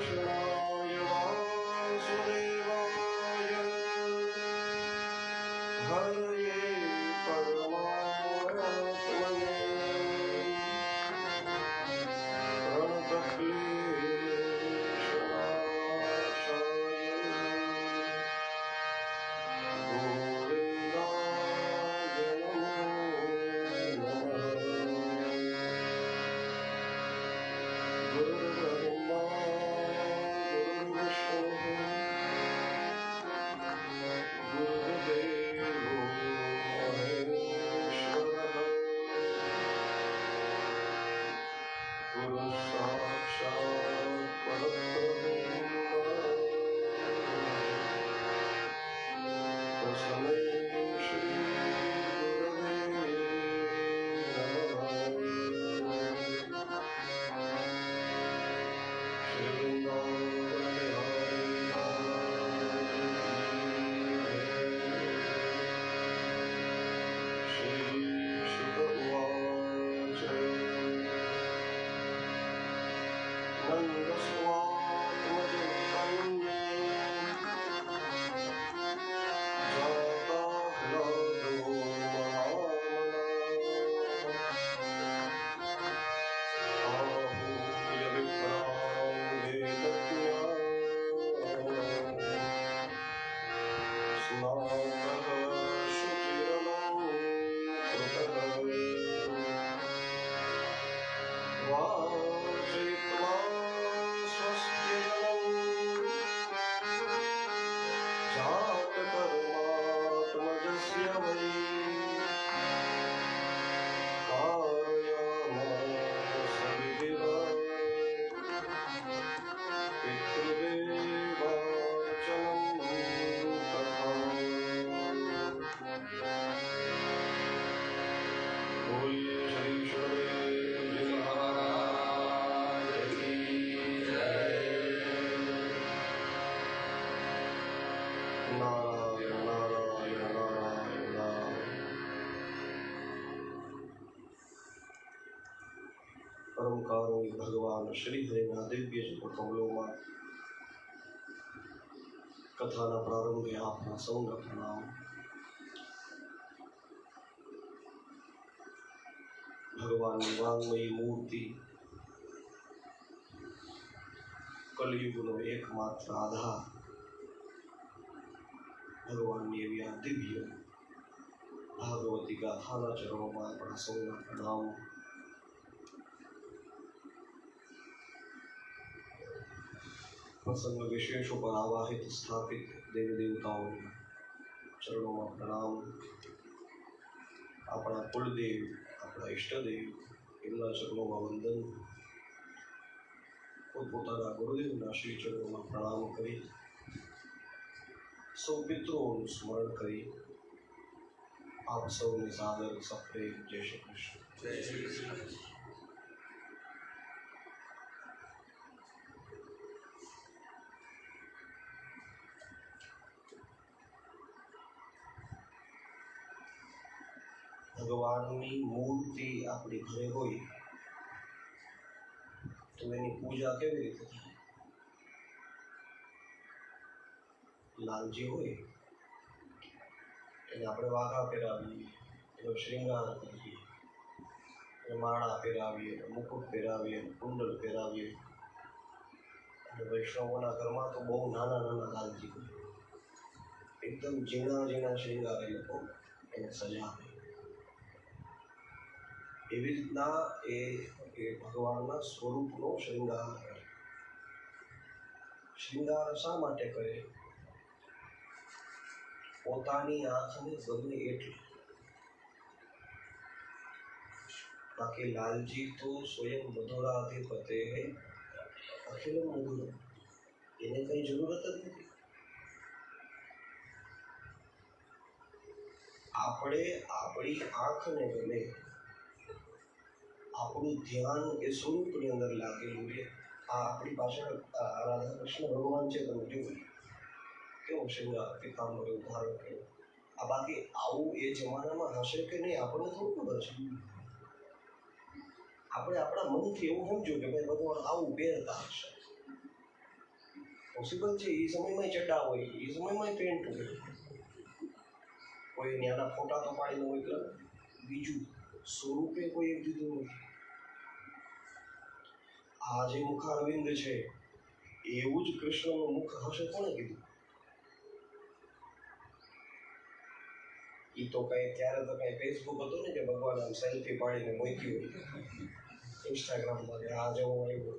कृष्णाय वासुदेवाय हरये परमात्मने प्रणतक्लेशनाशाय गोविन्दाय नमो नमः। गुरुर्ब्रह्मा गुरुर्विष्णुः गुरुर्देवो महेश्वरः गुरुः साक्षात् परब्रह्म तस्मै श्रीगुरवे नमः। वाजयित्वा स्वस्त्यजनं जातकर्मात्मजस्य वै कारयामास विधिवत् पितृदेवार्चनं तथा। बोलिए श्री शुभदेव जी महाराज की जय। नारायण नारायण नारायण नारायण। परम कारुणिक भगवान श्री हरिना दिव्य कमलोમાં કથાના પ્રારંભે આપના સૌના પ્રણામ। ભગવાનની વાંગમયી મૂર્તિ કલયુગનો એકમાત્ર આધાર ભગવાનની એવી આ દિવ્ય ભાગવતી ગાથાના ચરણોમાં આપણા સૌના પ્રણામ। प्रसंग विशेषों पर आवाहित स्थापित देवी देवताओं चरणों में प्रणाम। अपना कुलदेव अपना इष्टदेव एमना चरणों में वंदन। पोतपोताना गुरुदेवना श्री चरणों में प्रणाम करी सौ पितरों स्मरण करी आप सौने सादर सप्रेम जय श्री कृष्ण। जय श्री कृष्ण। ભગવાનની મૂર્તિ આપણી ઘરે હોય તો એની પૂજા કેવી રીતે થાય? લાલજી હોય એને આપણે વાઘા પહેરાવીએ, એનો શ્રૃંગાર કરીએ, એને માળા પહેરાવીએ, મુકુટ પહેરાવીએ, કુંડલ પહેરાવીએ। અને વૈષ્ણવોના ઘરમાં તો બહુ નાના નાના લાલજી હોય, એકદમ ઝીણા ઝીણા શ્રૃંગાર એ લોકો એને સજાવે। એવી રીતના એ ભગવાનના સ્વરૂપનો શ્રૃંગાર કરે। શ્રૃંગાર શા માટે કરે? પોતાની આંખને ગમે એટલે। બાકી લાલજી તો સ્વયં મધુરાધિપતે અખિલ મધુર, એને કઈ જરૂરત જ નથી। આપણે આપણી આંખને ગમે, આપણું ધ્યાન એ સ્વરૂપની અંદર લાગેલું રહે। આ આપણી પાસે રાધા કૃષ્ણ ભગવાન છે, તમે જોયું કેવો શ્રૃંગાર પીતાંબર ધારણ કર્યો। આ બાકી આવું એ જમાનામાં હશે કે નહીં આપણને થોડું ખબર છે। આપણે આપણા મનથી એવું સમજ્યું કે ભાઈ ભગવાન આવું પહેરતા હશે, પોસિબલ છે. એ સમયમાં ચડ્ડા હોય, એ સમયમાં પેન્ટ હોય, કોઈ નાના ફોટા તો પાડીને મોકલે, બીજું સ્વરૂપે કોઈ એક દીધું નથી. આ જે મુખારવિંદ છે એવું જ કૃષ્ણનું મુખ હશે કોણે કીધું? એ તો કઈ ત્યારે તો કઈ ફેસબુક હતું ને કે ભગવાન આમ સેલ્ફી પાડીને મૂકી હોય ઇન્સ્ટાગ્રામમાં, આ જેવું આવ્યું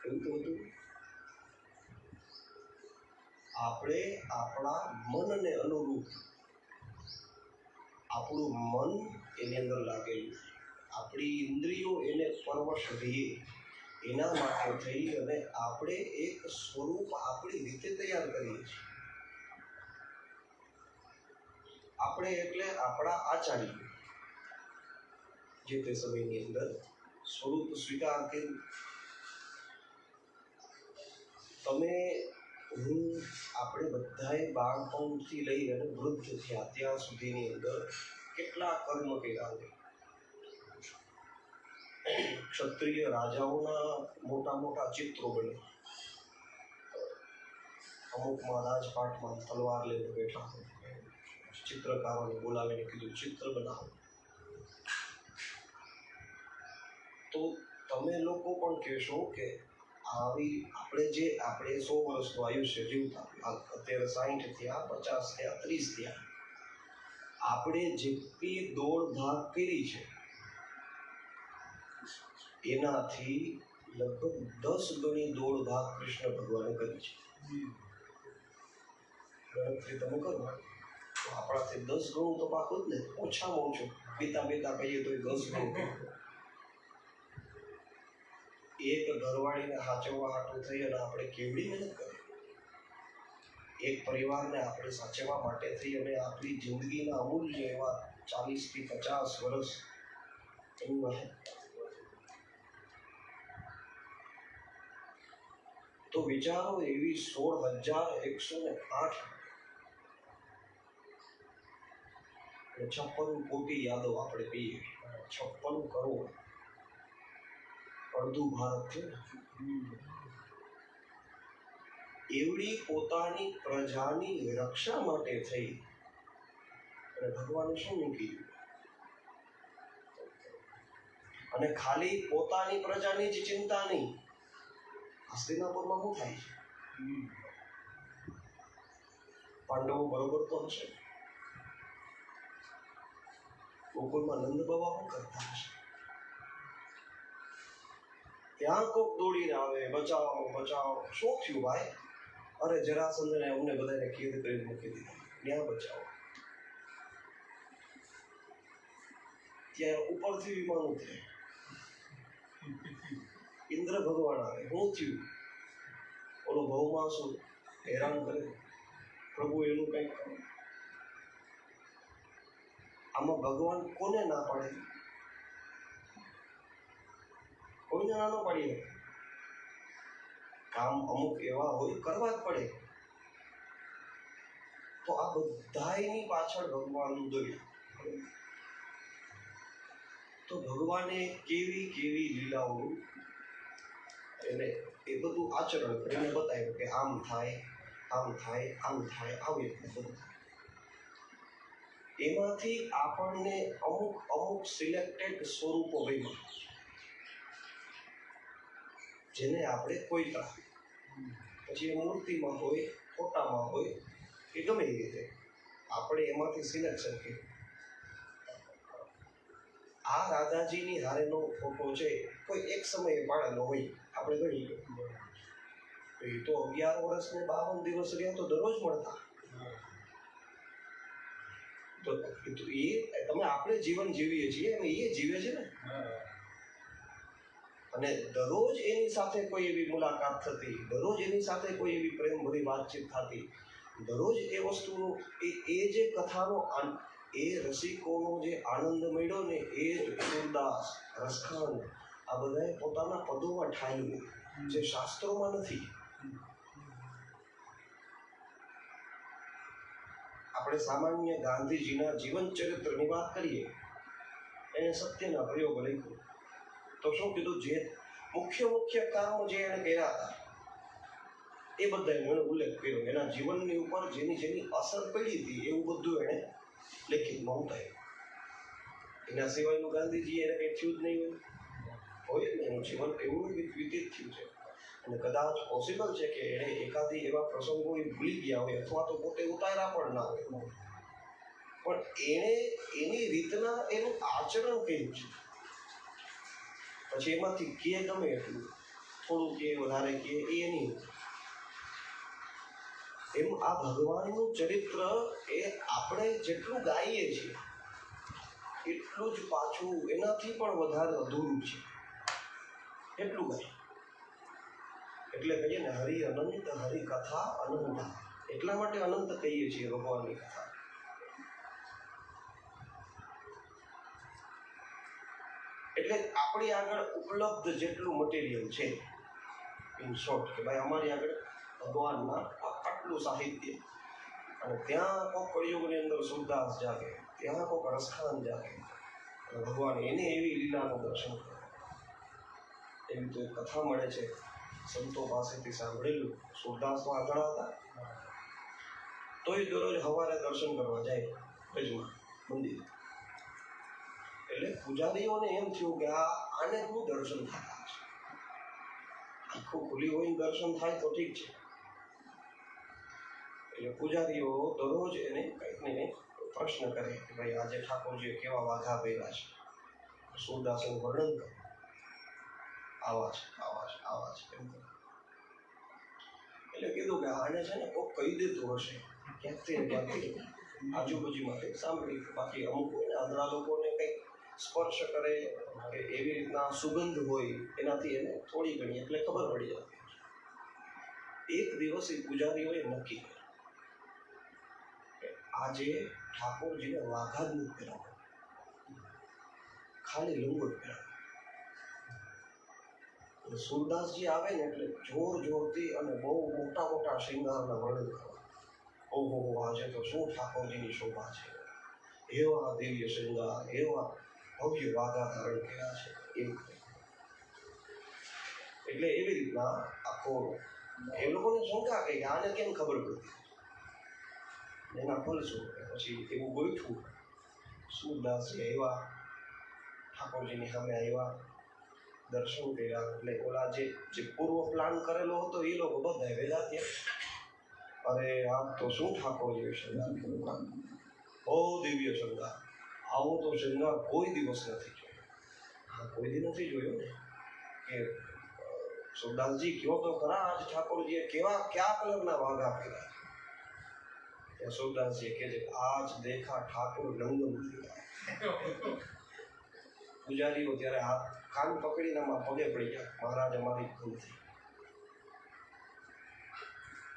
એવું તો હતું. આપણે આપણા મનને અનુરૂપ, આપણું મન એની અંદર લાગેલું, આપણી ઇન્દ્રિયો એને પરવશ રહીએ એના માટે થઈ અને આપણે એક સ્વરૂપ આપણી રીતે તૈયાર કરીએ છીએ. આપણે એટલે આપણા આચાર્ય જે તે સમયની અંદર સ્વરૂપ સ્વીકાર કર્યું. તમે હું આપણે બધાએ બાળપણથી લઈ અને વૃદ્ધ થયા ત્યાં સુધીની અંદર કેટલા કર્મ કર્યા હોય. ક્ષત્રિય રાજાઓના મોટા મોટા ચિત્રો બને, અમુકમાં રાજપાટમાં તલવાર લઈને બેઠા હોય, ચિત્રકારોને બોલાવીને કીધું ચિત્ર બનાવો. તો તમે લોકો પણ કહેશો કે આવી આપણે 100 વર્ષનું આયુષ્ય જીવતા, અત્યારે 60 થયા, 50 થયા, 30 થયા, આપણે જેટલી દોડ ભાગ કરી છે એનાથી લગભગ 10 ગણી દોડ ભાગ કૃષ્ણ ભગવાને કરી છે. ગણતરી તમે કરો તો આપણાથી 10 ગણું તો પાકું જ ને, ઓછામાં ઓછું પિતા કહીએ તો 10 ગણું. એક ઘરવાળીને સાચવવા હાટું થઈ અને આપણે કેવડી મહેનત કરી, એક પરિવારને આપણે સાચવવા માટે થઈ અને આપણી જિંદગીના અમૂલ્ય એવા 40 થી 50 વર્ષ એની મહેનત. તો વિચારો એવી 16,108 56 કોટી યાદો આપણે કહીએ, 56 કરોડ, અડધું ભારત છે. એવડી પોતાની પ્રજાની રક્ષા માટે થઈ અને ભગવાને શું મૂક્યું? અને ખાલી પોતાની પ્રજાની જ ચિંતા નહીં, હસ્તિનાપુરમાં શું થાય છે? પાંડવો બરોબર તો હશે, ગોકુળમાં નંદ બાબા શું કરતા હશે? ત્યાં કોક દોડીને આવે, બચાવો બચાવો. શું થયું ભાઈ? અરે જરાસંધને અમને બધાને કેદ કરીને મૂકી દીધા, ત્યાં બચાવો. ત્યાં ઉપરથી વિમાન ઉતરે, ઇન્દ્ર ભગવાન આવે, શું થયું? ઓલો ભૌમાસુર હેરાન કરે, પ્રભુ એનું કંઈક કરે. આમાં ભગવાન કોને ના પાડે? કોઈને ના પાડીએ. કામ અમુક એવા હોય કરવા જ પડે. તો આ બધાની પાછળ ભગવાનનું દરિયા. તો ભગવાને કેવી કેવી લીલાઓ એને એ બધું આચરણ કરીને બતાવ્યું કે આમ થાય, આમ થાય, આમ થાય, આવી રીતે બધું. એમાંથી આપણને અમુક સિલેક્ટેડ સ્વરૂપો ગમ્યા, જેને આપણે કોઈ પછી એ મૂર્તિમાં હોય, ફોટામાં હોય કે ગમે એ રીતે આપણે એમાંથી સિલેક્શન કર્યું. આ રાધાજીની હારેનો ફોટો છે, કોઈ એક સમયે પાડેલો હોય, આપણે ગણી લો એ તો 11 વર્ષ ને 52 દિવસ રહ્યા તો દરરોજ મળતા. તો એ તમે આપણે જીવન જીવીએ છીએ અને એ જીવે છે ને, અને દરરોજ એની સાથે કોઈ એવી મુલાકાત થતી, દરરોજ એની સાથે કોઈ એવી પ્રેમભરી વાતચીત થતી, દરરોજ એ વસ્તુનો એ જે કથાનો એ રસિકોનો જે આનંદ મળ્યો ને, એ સુરદાસ, રસખાન આ બધાએ પોતાના પદોમાં ઠાલ્યું, જે શાસ્ત્રોમાં નથી. આપણે સામાન્ય ગાંધીજીના જીવન ચરિત્રની વાત કરીએ, એને સત્યના પ્રયોગ લખ્યું તો શું કીધું? જે મુખ્ય કામ જે એને કર્યા હતા એ બધા એનો ઉલ્લેખ કર્યો. એના જીવનની ઉપર જેની જેની અસર પડી હતી એવું બધું એણે લેખિતમાં ઉતાર્યું. એના સિવાયનું ગાંધીજી એને કંઈ થયું જ નહીં હોય ને, એનું જીવન એવું વ્યતીત થયું છે. અને કદાચ પોસિબલ છે કે એણે એકાદી એવા પ્રસંગો એ ભૂલી ગયા હોય અથવા તો પોતે ઉતાર્યા પણ ના હોય, પણ એણે એની રીતના એનું આચરણ કર્યું છે. પછી એમાંથી કે ગમે એટલું થોડું કે વધારે કે એ એની એમ આ ભગવાનનું ચરિત્ર એ આપણે જેટલું ગાઈએ છીએ એટલું જ પાછું એનાથી પણ વધારે અધૂરું છે. એટલું ગાય એટલે કહીએ ને હરિ અનંત, હરિ કથા અનંત. એટલા માટે અનંત કહીએ છીએ ભગવાનની કથા. એટલે આપણી આગળ ઉપલબ્ધ જેટલું મટીરિયલ છે, ઇન શોર્ટ, કે ભાઈ અમારી આગળ ભગવાનના આટલું સાહિત્ય, અને ત્યાં કોઈક કળિયુગની અંદર સુરદાસ જાગે, ત્યાં કોઈક રસખાન જાગે, અને ભગવાન એને એવી લીલાનું દર્શન કરે. એવી તો એક કથા મળે છે, સંતો પાસેથી સાંભળેલું. સુરદાસ તો આગળ હતા, તોય દરરોજ સવારે દર્શન કરવા જાય ભજમાં મંદિર. એટલે પૂજારીઓને એમ થયું કે આને શું દર્શન થતા હશે, આખું ખુલ્લી હોય દર્શન થાય તો ઠીક છે. એટલે પૂજારીઓ દરરોજ એને કંઈક ને કંઈક પ્રશ્ન કરે કે ભાઈ આજે ઠાકોરજીએ કેવા વાઘા પહેર્યા છે. સુરદાસનું વર્ણન કરે, આવા છે, આવા છે, આવા છે એમ. એટલે કીધું કે આને છે ને કોઈક કહી દેતું હશે ક્યાંકથી ને ક્યાંકથી, આજુબાજુમાં કંઈક સાંભળી. બાકી અમુક હોય ને આંધળા લોકોને કંઈક સ્પર્શ કરે કે એવી રીતના સુગંધ હોય, એનાથી એને થોડી ઘણી એટલે ખબર પડી જતી. એક દિવસ એ પૂજારીઓએ નક્કી કર્યું કે આજે ઠાકોરજીને વાઘા જ નથી પહેરાવો, ખાલી લંગોટ પહેરાવો. સુરદાસજી આવે ને એટલે જોર જોરથી અને બહુ મોટા મોટા શ્રૃંગારના વર્ણન કરવા. ઓહો, આજે તો શું ઠાકોરજીની શોભા છે, એવા દિવ્ય શ્રૃંગાર, એવા ભવ્ય વાઘા ધારણ કર્યા છે એવું. એટલે એવી રીતના આખો એ લોકોને શંકા કે આને કેમ ખબર પડી. એના ફલસ્વરૂપે પછી એવું ગોઠવું. સુરદાસજી આવ્યા, ઠાકોરજીની સામે આવ્યા, દર્શન કર્યા. એટલે ઓલા જે પૂર્વ પ્લાન કરેલો હતો એ લોકો બધા ભેગા થયા. અરે આમ તો શું ઠાકોરજી શૃંગાર કર્યો, બહુ દિવ્ય શૃંગાર, આવો તો શૃંગાર કોઈ દિવસ નથી જોયો. હા, કોઈ દી નથી જોયો ને. કે સુરદાસજી કયો તો ખરા, આજ ઠાકોરજીએ કયા કલરના વાઘા પહેર્યા. ત્યાં સુરદાસજી કહે છે, આજ દેખા ઠાકોર નંગન થયા. પૂજારીઓ ત્યારે હાથ કાન પકડીને પગે પડી ગયા, મહારાજ અમારી ભૂલ થઈ.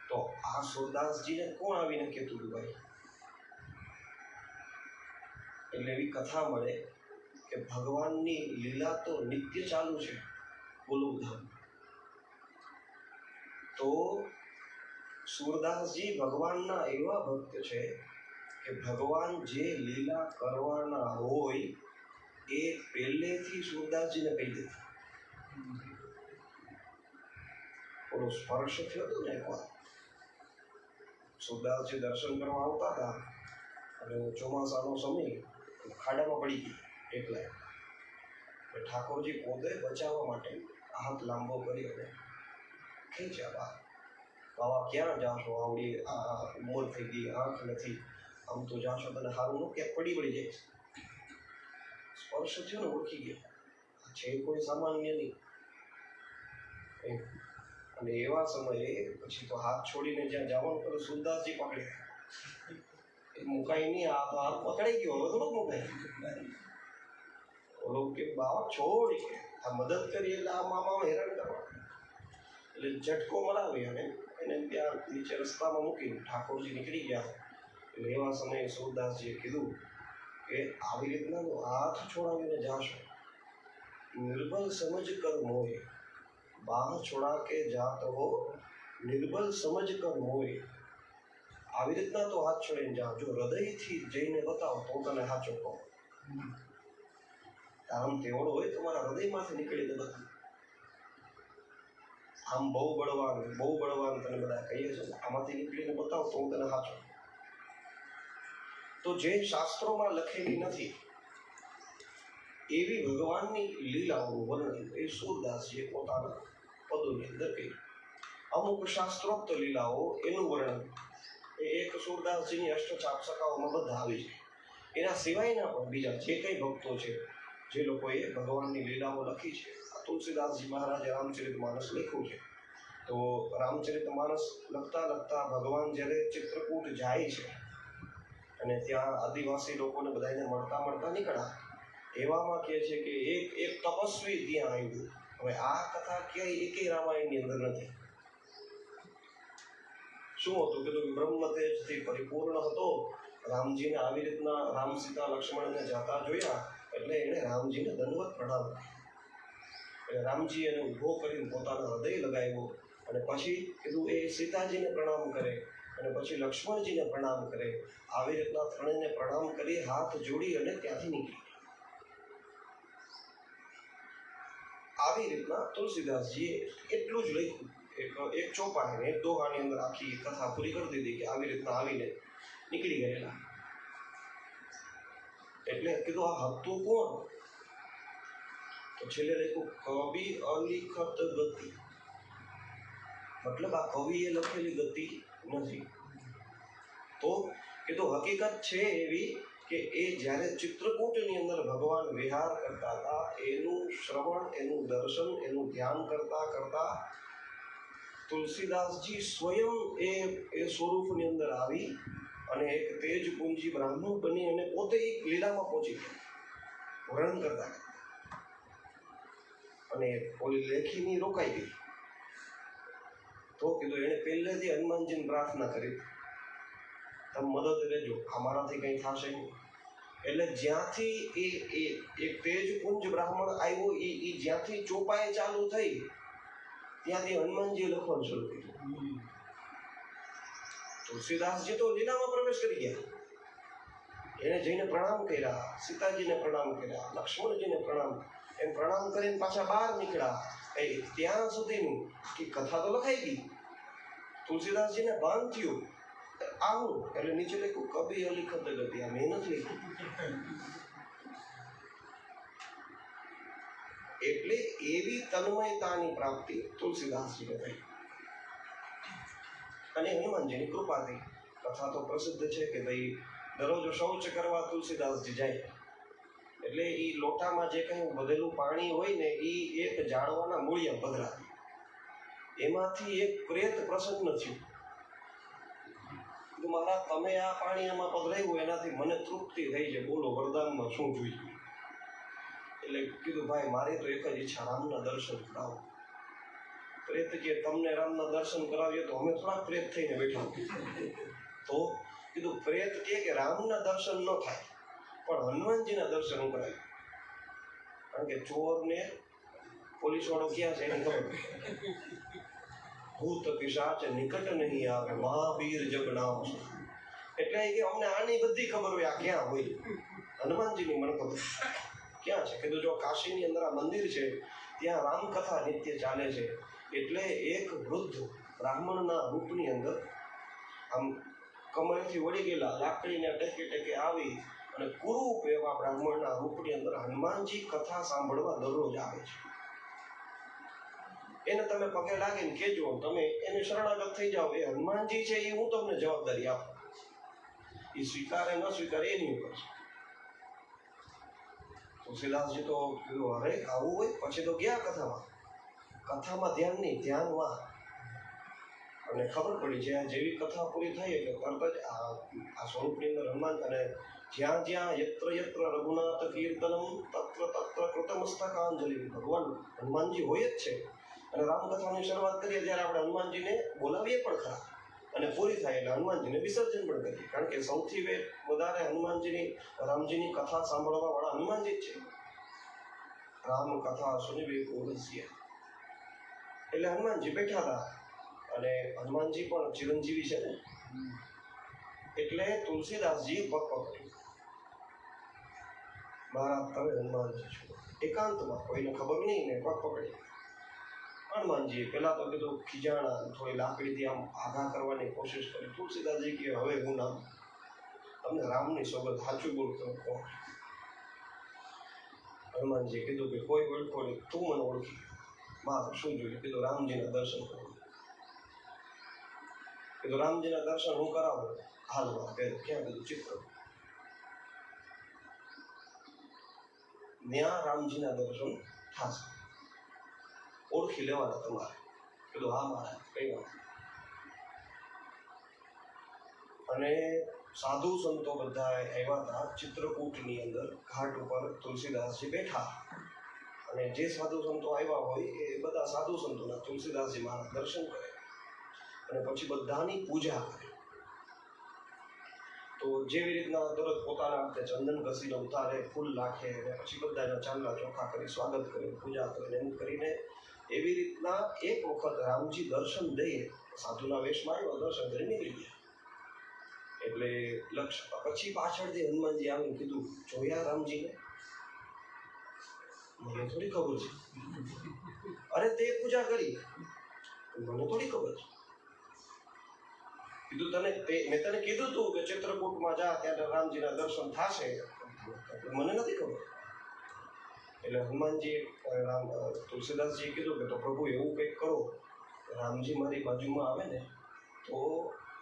તો આ સુરદાસજીને કોણ આવીને કહેતું હતું ભાઈ? એટલે એવી કથા મળે કે ભગવાનની લીલા તો નિત્ય ચાલુ છે ગોલોકધામ. તો સુરદાસજી ભગવાનના એવા ભક્ત છે કે ભગવાન જે લીલા કરવાના હોય એ પહેલેથી સુરદાસજીને કહી દેતા. થોડો સ્પર્શ થયો હતો ને એકવાર, સુરદાસજી દર્શન કરવા આવતા હતા અને ચોમાસાનો સમય, ખાડામાં પડી ગઈ એકલા. ઠાકોરજી પોતે બચાવવા માટે હાથ લાંબો કરી અને ખેંચ્યા બહાર. બાબા ક્યાં જાશો, આવડી આ ઉંમર થઈ ગઈ, આંખ નથી, આમ તો જાશો તને સારું ન ક્યાંક પડી જાય. સ્પર્શ થયો ને ઓળખી ગયા, છે કોઈ સામાન્ય નહીં. અને એવા સમયે પછી તો હાથ છોડીને જ્યાં જવાનું પેલું સુરદાસજી પકડે, એ મુકાઈ નહીં. આ તો હાથ પકડાઈ ગયો, હવે થોડોક મુકાય. ઓલો કે બાવા છોડી કે આ મદદ કરી એટલે આ મામા હેરાન કરવા, એટલે ઝટકો મરાવી અને એને ત્યાં નીચે રસ્તામાં મૂકીને ઠાકોરજી નીકળી ગયા. એટલે એવા સમયે સુરદાસજીએ કીધું કે આવી રીતના હાથ છોડાવીને જાશો, નિર્બલ સમજ કર મોય, બાહ છોડા કે જાત હો નિર્બલ સમજ કર મોય. આવી રીતના તો હાથ છોડીને જાઓ, જો હૃદયથી જઈને બતાવો તો તને સાચો કહો. આમ તેવડો હોય તમારા હૃદયમાંથી નીકળીને બતાવો. આમ બહુ બળવાન તને બધા કહીએ છે, આમાંથી નીકળીને બતાવ તો હું તને સાચું. તો જે શાસ્ત્રોમાં લખેલી નથી એવી ભગવાનની લીલાઓનું વર્ણન એ સૂરદાસજીએ પોતાના પદોની અંદર કર્યું. અમુક શાસ્ત્રોક્ત લીલાઓ એનું વર્ણન એ એક સૂરદાસજીની અષ્ટચાપસકાઓમાં બધા આવી છે. એના સિવાયના પણ બીજા જે કંઈ ભક્તો છે, જે લોકોએ ભગવાનની લીલાઓ લખી છે, તુલસીદાસજી મહારાજે રામચરિતમાનસ લખ્યું છે. તો રામચરિતમાનસ લખતા લખતા ભગવાન જ્યારે ચિત્રકૂટ જાય છે અને ત્યાં આદિવાસી લોકોને બધાને મળતા નીકળ્યા, એવામાં કહે છે કે એક તપસ્વી ત્યાં આવ્યું. હવે આ કથા ક્યાંય એકેય રામાયણની અંદર નથી. શું હતું કે બ્રહ્મ તેજથી પરિપૂર્ણ હતો. રામજીને આવી રીતના રામ સીતા લક્ષ્મણને જાતા જોયા એટલે એણે રામજીને દંડવત પ્રણામ કર્યો. રામજી એને ઊભો કરીને પોતાનો હૃદય લગાવ્યો અને પછી કીધું એ સીતાજીને પ્રણામ કરે અને પછી લક્ષ્મણજીને પ્રણામ કરે. આવી રીતના ત્રણેયને પ્રણામ કરી હાથ જોડી અને ત્યાંથી નીકળી. આવી રીતના તુલસીદાસજીએ એટલું જ લખ્યું, એક ચોપાઈને એક દોહાની અંદર આખી કથા પૂરી કરી દીધી કે આવી રીતના આવીને નીકળી ગયેલા. એટલે કીધું આ હતું કોણ? તો છેલ્લે લખ્યું કવિ અલિખત ગતિ, મતલબ આ કવિએ લખેલી ગતિ નથી. તો કીધું હકીકત છે એવી કે એ જ્યારે ચિત્રકૂટની અંદર ભગવાન વિહાર કરતા હતા, એનું શ્રવણ, એનું દર્શન, એનું ધ્યાન કરતા કરતા તુલસીદાસજી સ્વયં એ સ્વરૂપની અંદર આવી અને એક તેજપુંજી બ્રાહ્મણ બની અને પોતે એક લીલામાં પહોંચી ગયા, વર્ણન કરતા અને ઓલી લેખીની રોકાઈ ગઈ. તો કીધું એણે પહેલેથી હનુમાનજીને પ્રાર્થના કરી, તમે મદદ લેજો, અમારાથી કંઈ થશે નહીં. એટલે જ્યાંથી એ એક તેજપુંજ બ્રાહ્મણ આવ્યો, એ જ્યાંથી ચોપાઈ ચાલુ થઈ ત્યાંથી હનુમાનજીએ લખવાનું શરૂ કર્યું. તુલસીદાસજી તો લીલામાં પ્રવેશ કરી ગયા. એને જઈને પ્રણામ કર્યા, સીતાજીને પ્રણામ કર્યા, લક્ષ્મણજીને પ્રણામ, એમ પ્રણામ કરીને પાછા બહાર નીકળ્યા. ત્યાં સુધીની કે કથા તો લખાઈ ગઈ. તુલસીદાસજીને ભાન થયું આવું એટલે નીચે લખ્યું કવિ અલિખત ગતિ. આ મહેનત લખ્યું. એટલે એવી તન્મયતાની પ્રાપ્તિ તુલસીદાસજીને થઈ અને હનુમાનજીની કૃપાથી. કથા તો પ્રસિદ્ધ છે કે ભાઈ દરરોજ શૌચ કરવા તુલસીદાસજી જાય એટલે એ લોટામાં જે કંઈ વધેલું પાણી હોય ને એ એક ઝાડવાના મૂળિયા પધરાવે. એમાંથી એક પ્રેત પ્રસન્ન થયું. મહારાજ તમે આ પાણી આમાં પધરાવ્યું એનાથી મને તૃપ્તિ થઈ છે, બોલો વરદાનમાં શું જોઈએ? એટલે કીધું ભાઈ મારી તો એક જ ઈચ્છા, રામના દર્શન કરાવો. પ્રેત કે તમને રામના દર્શન કરાવીએ તો અમે થોડાક પ્રેત થઈને બેઠા. તો કીધું પ્રેત કે રામના દર્શન ન થાય પણ હનુમાનજીના દર્શન કરાય. કારણ કે ચોરને પોલીસ વાળો ક્યાં છે એની ખબર. ભૂત પિશાચ નિકટ નહીં આવે, મહાવીર જગ નામ. એટલે કે અમને આની બધી ખબર હોય, આ ક્યાં હોય? હનુમાનજીની મને ખબર ક્યાં છે. કીધું જો કાશીની અંદર આ મંદિર છે, ત્યાં રામકથા નિત્ય ચાલે છે. એટલે એક વૃદ્ધ બ્રાહ્મણના રૂપની અંદર આમ કમરેથી વળી ગયેલા લાકડીને ટેકે ટેકે આવી અને કુરૂપ એવા બ્રાહ્મણના રૂપની અંદર હનુમાનજી કથા સાંભળવા દરરોજ આવે છે. એને તમે પગે લાગીને કહેજો, તમે એને શરણાગત થઈ જાઓ, એ હનુમાનજી છે એ હું તમને જવાબદારી આપું. એ સ્વીકારે ન સ્વીકારે એની ઉપર છે. તુલસીદાસજી તો કીધું અરે આવું હોય. પછી તો ગયા કથામાં ધ્યાન નહીં, ધ્યાનમાં. અને ખબર પડી છે જેવી કથા પૂરી થઈ એટલે તરત જ આ સ્વરૂપની અંદર હનુમાન અને જ્યાં જ્યાં યત્ર યત્ર રઘુનાથ કીર્તનમ તત્ર તત્ર કૃતમસ્તકાંજલિ. ભગવાન હનુમાનજી હોય જ છે. અને રામકથાની શરૂઆત કરીએ ત્યારે આપણે હનુમાનજીને બોલાવીએ પણ ખરા અને પૂરી થાય એટલે હનુમાનજીને વિસર્જન પણ કરીએ. કારણ કે સૌથી વધારે રામજીની કથા સાંભળવા વાળા હનુમાનજી જ છે. રામ કથા સુનિવે કોરસ્ય. એટલે હનુમાનજી બેઠા હતા અને હનુમાનજી પણ ચિરંજીવી છે ને, એટલે તુલસીદાસજી પગ પકડ્યું, મહારાજ તમે હનુમાનજી છો. એકાંતમાં કોઈને ખબર નહીં ને પગ પકડી હનુમાનજીએ પહેલા તો કીધું ખીજાણા, થોડી લાકડીથી આમ આઘા કરવાની કોશિશ કરી. તુલસીદાસજી કે હવે હું નામ તમને રામની સોબત સાચું બોલતો કહો. હનુમાનજીએ કીધું કે કોઈ ઓળખો નહીં, તું મને ઓળખી. માં શું જોયું? કીધું રામજીના દર્શન કરો. કીધું રામજીના દર્શન હું કરાવું? હાલમાં પહેલું ક્યાં? કીધું ચિત્ર. ત્યાં રામજીના દર્શન થશે, ઓળખી લેવાના તમારે. કીધું હા મારા, કઈ વાત. અને સાધુ સંતો બધા આવ્યા હતા ચિત્રકૂટની અંદર. ઘાટ ઉપર તુલસીદાસજી બેઠા, અને જે સાધુ સંતો આવ્યા હોય એ બધા સાધુ સંતોના તુલસીદાસજી મહારાજ દર્શન કરે અને પછી બધાની પૂજા કરે. તો જેવી રીતના તરત પોતાના હાથે ચંદન ઘસીને ઉતારે, ફૂલ નાખે, અને પછી બધાના ચાંદલા ચોખા કરી સ્વાગત કરે, પૂજા કરે, એમ કરીને એવી રીતના એક વખત રામજી દર્શન દઈએ, સાધુના વેશમાં આવ્યો, દર્શન કરી નીકળી ગયા. એટલે લક્ષ્ય પછી પાછળથી હનુમાનજી આવીને કીધું, જોયા રામજીને? મને થોડી ખબર છે. અરે તે પૂજા કરી, મને થોડી ખબર છે. કીધું મેં તને કીધું તું કે ચિત્રકૂટમાં જા, ત્યારે રામજીના દર્શન થશે, મને નથી ખબર. એટલે હનુમાનજી તુલસીદાસજીએ કીધું કે તો પ્રભુ એવું કંઈક કરો, રામજી મારી બાજુમાં આવે ને તો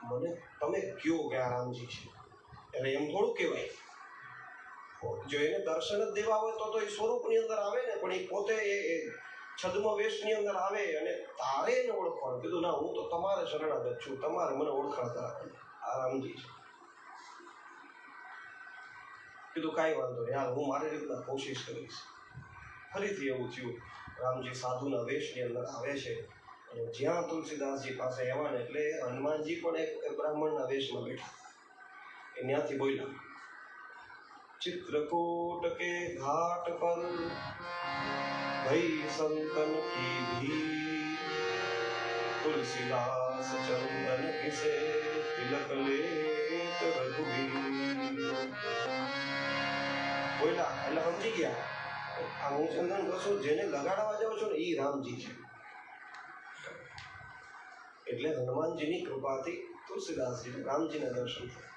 મને તમે કયો કે આ રામજી છે. એટલે એમ થોડું કહેવાય. જો એને દર્શન જ દેવા હોય તો એ સ્વરૂપની અંદર આવે ને, પણ એ પોતે એ છદ્મ વેશની અંદર આવે અને તારે એને ઓળખવાનું. કીધું ના, હું તો તમારે શરણાગત છું, તમારે મને ઓળખાણ કરાવવાની. આ રામજી છે. કીધું કાંઈ વાંધો નહીં, હાલ હું મારી રીતના કોશિશ કરીશ. ફરીથી એવું થયું, રામજી સાધુના વેશની અંદર આવે છે અને જ્યાં તુલસીદાસજી પાસે આવ્યા ને એટલે હનુમાનજી પણ એક બ્રાહ્મણના વેશમાં બેઠા. એ ત્યાંથી બોલ્યા, चित्रकूट के घाट पर भई संतन की भी, तुलसीदास चंदन किसे तिलक लेत रघुवीर. બોલા એટલે સમજી ગયા, આ હું ચંદન કશું જેને લગાડવા જાઉં છું ને એ રામજી છે. એટલે હનુમાનજીની કૃપાથી તુલસીદાસજી રામજીના દર્શન થયા.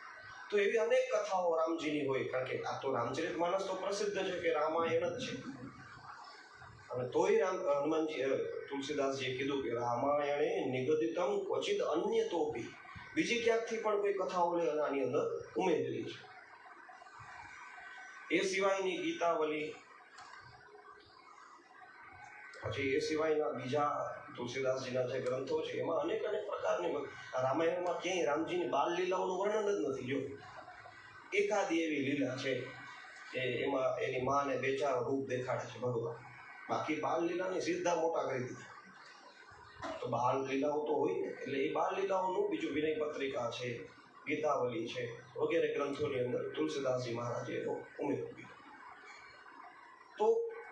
તો એવી અનેક કથાઓ રામજીની હોય, કારણ કે આ તો રામચરિતમાનસ તો પ્રસિદ્ધ છે કે રામાયણ જ છે. અને તોય હનુમાનજી તુલસીદાસજીએ કીધું કે રામાયણે નિગદિતમ ક્વચિત અન્ય તોપી, બીજી ક્યાંકથી પણ કોઈ કથાઓ આની અંદર ઉમેરેલી છે. એ સિવાયની ગીતાવલી, પછી એ સિવાયના બીજા તુલસીદાસજીના જે ગ્રંથો છે એમાં અનેક પ્રકારની, રામાયણમાં ક્યાંય રામજીની બાલ લીલાઓનું વર્ણન જ નથી. જો એકાદી એવી લીલા છે કે એમાં એની માને બે ચાર રૂપ દેખાડે છે ભગવાન, બાકી બાલ લીલાને સીધા મોટા કરી દીધા. તો બાલ લીલાઓ તો હોય ને, એટલે એ બાલ લીલાઓનું બીજું વિનય પત્રિકા છે, ગીતાવલી છે, વગેરે ગ્રંથોની અંદર તુલસીદાસજી મહારાજે એનો ઉમેરો કર્યો. તો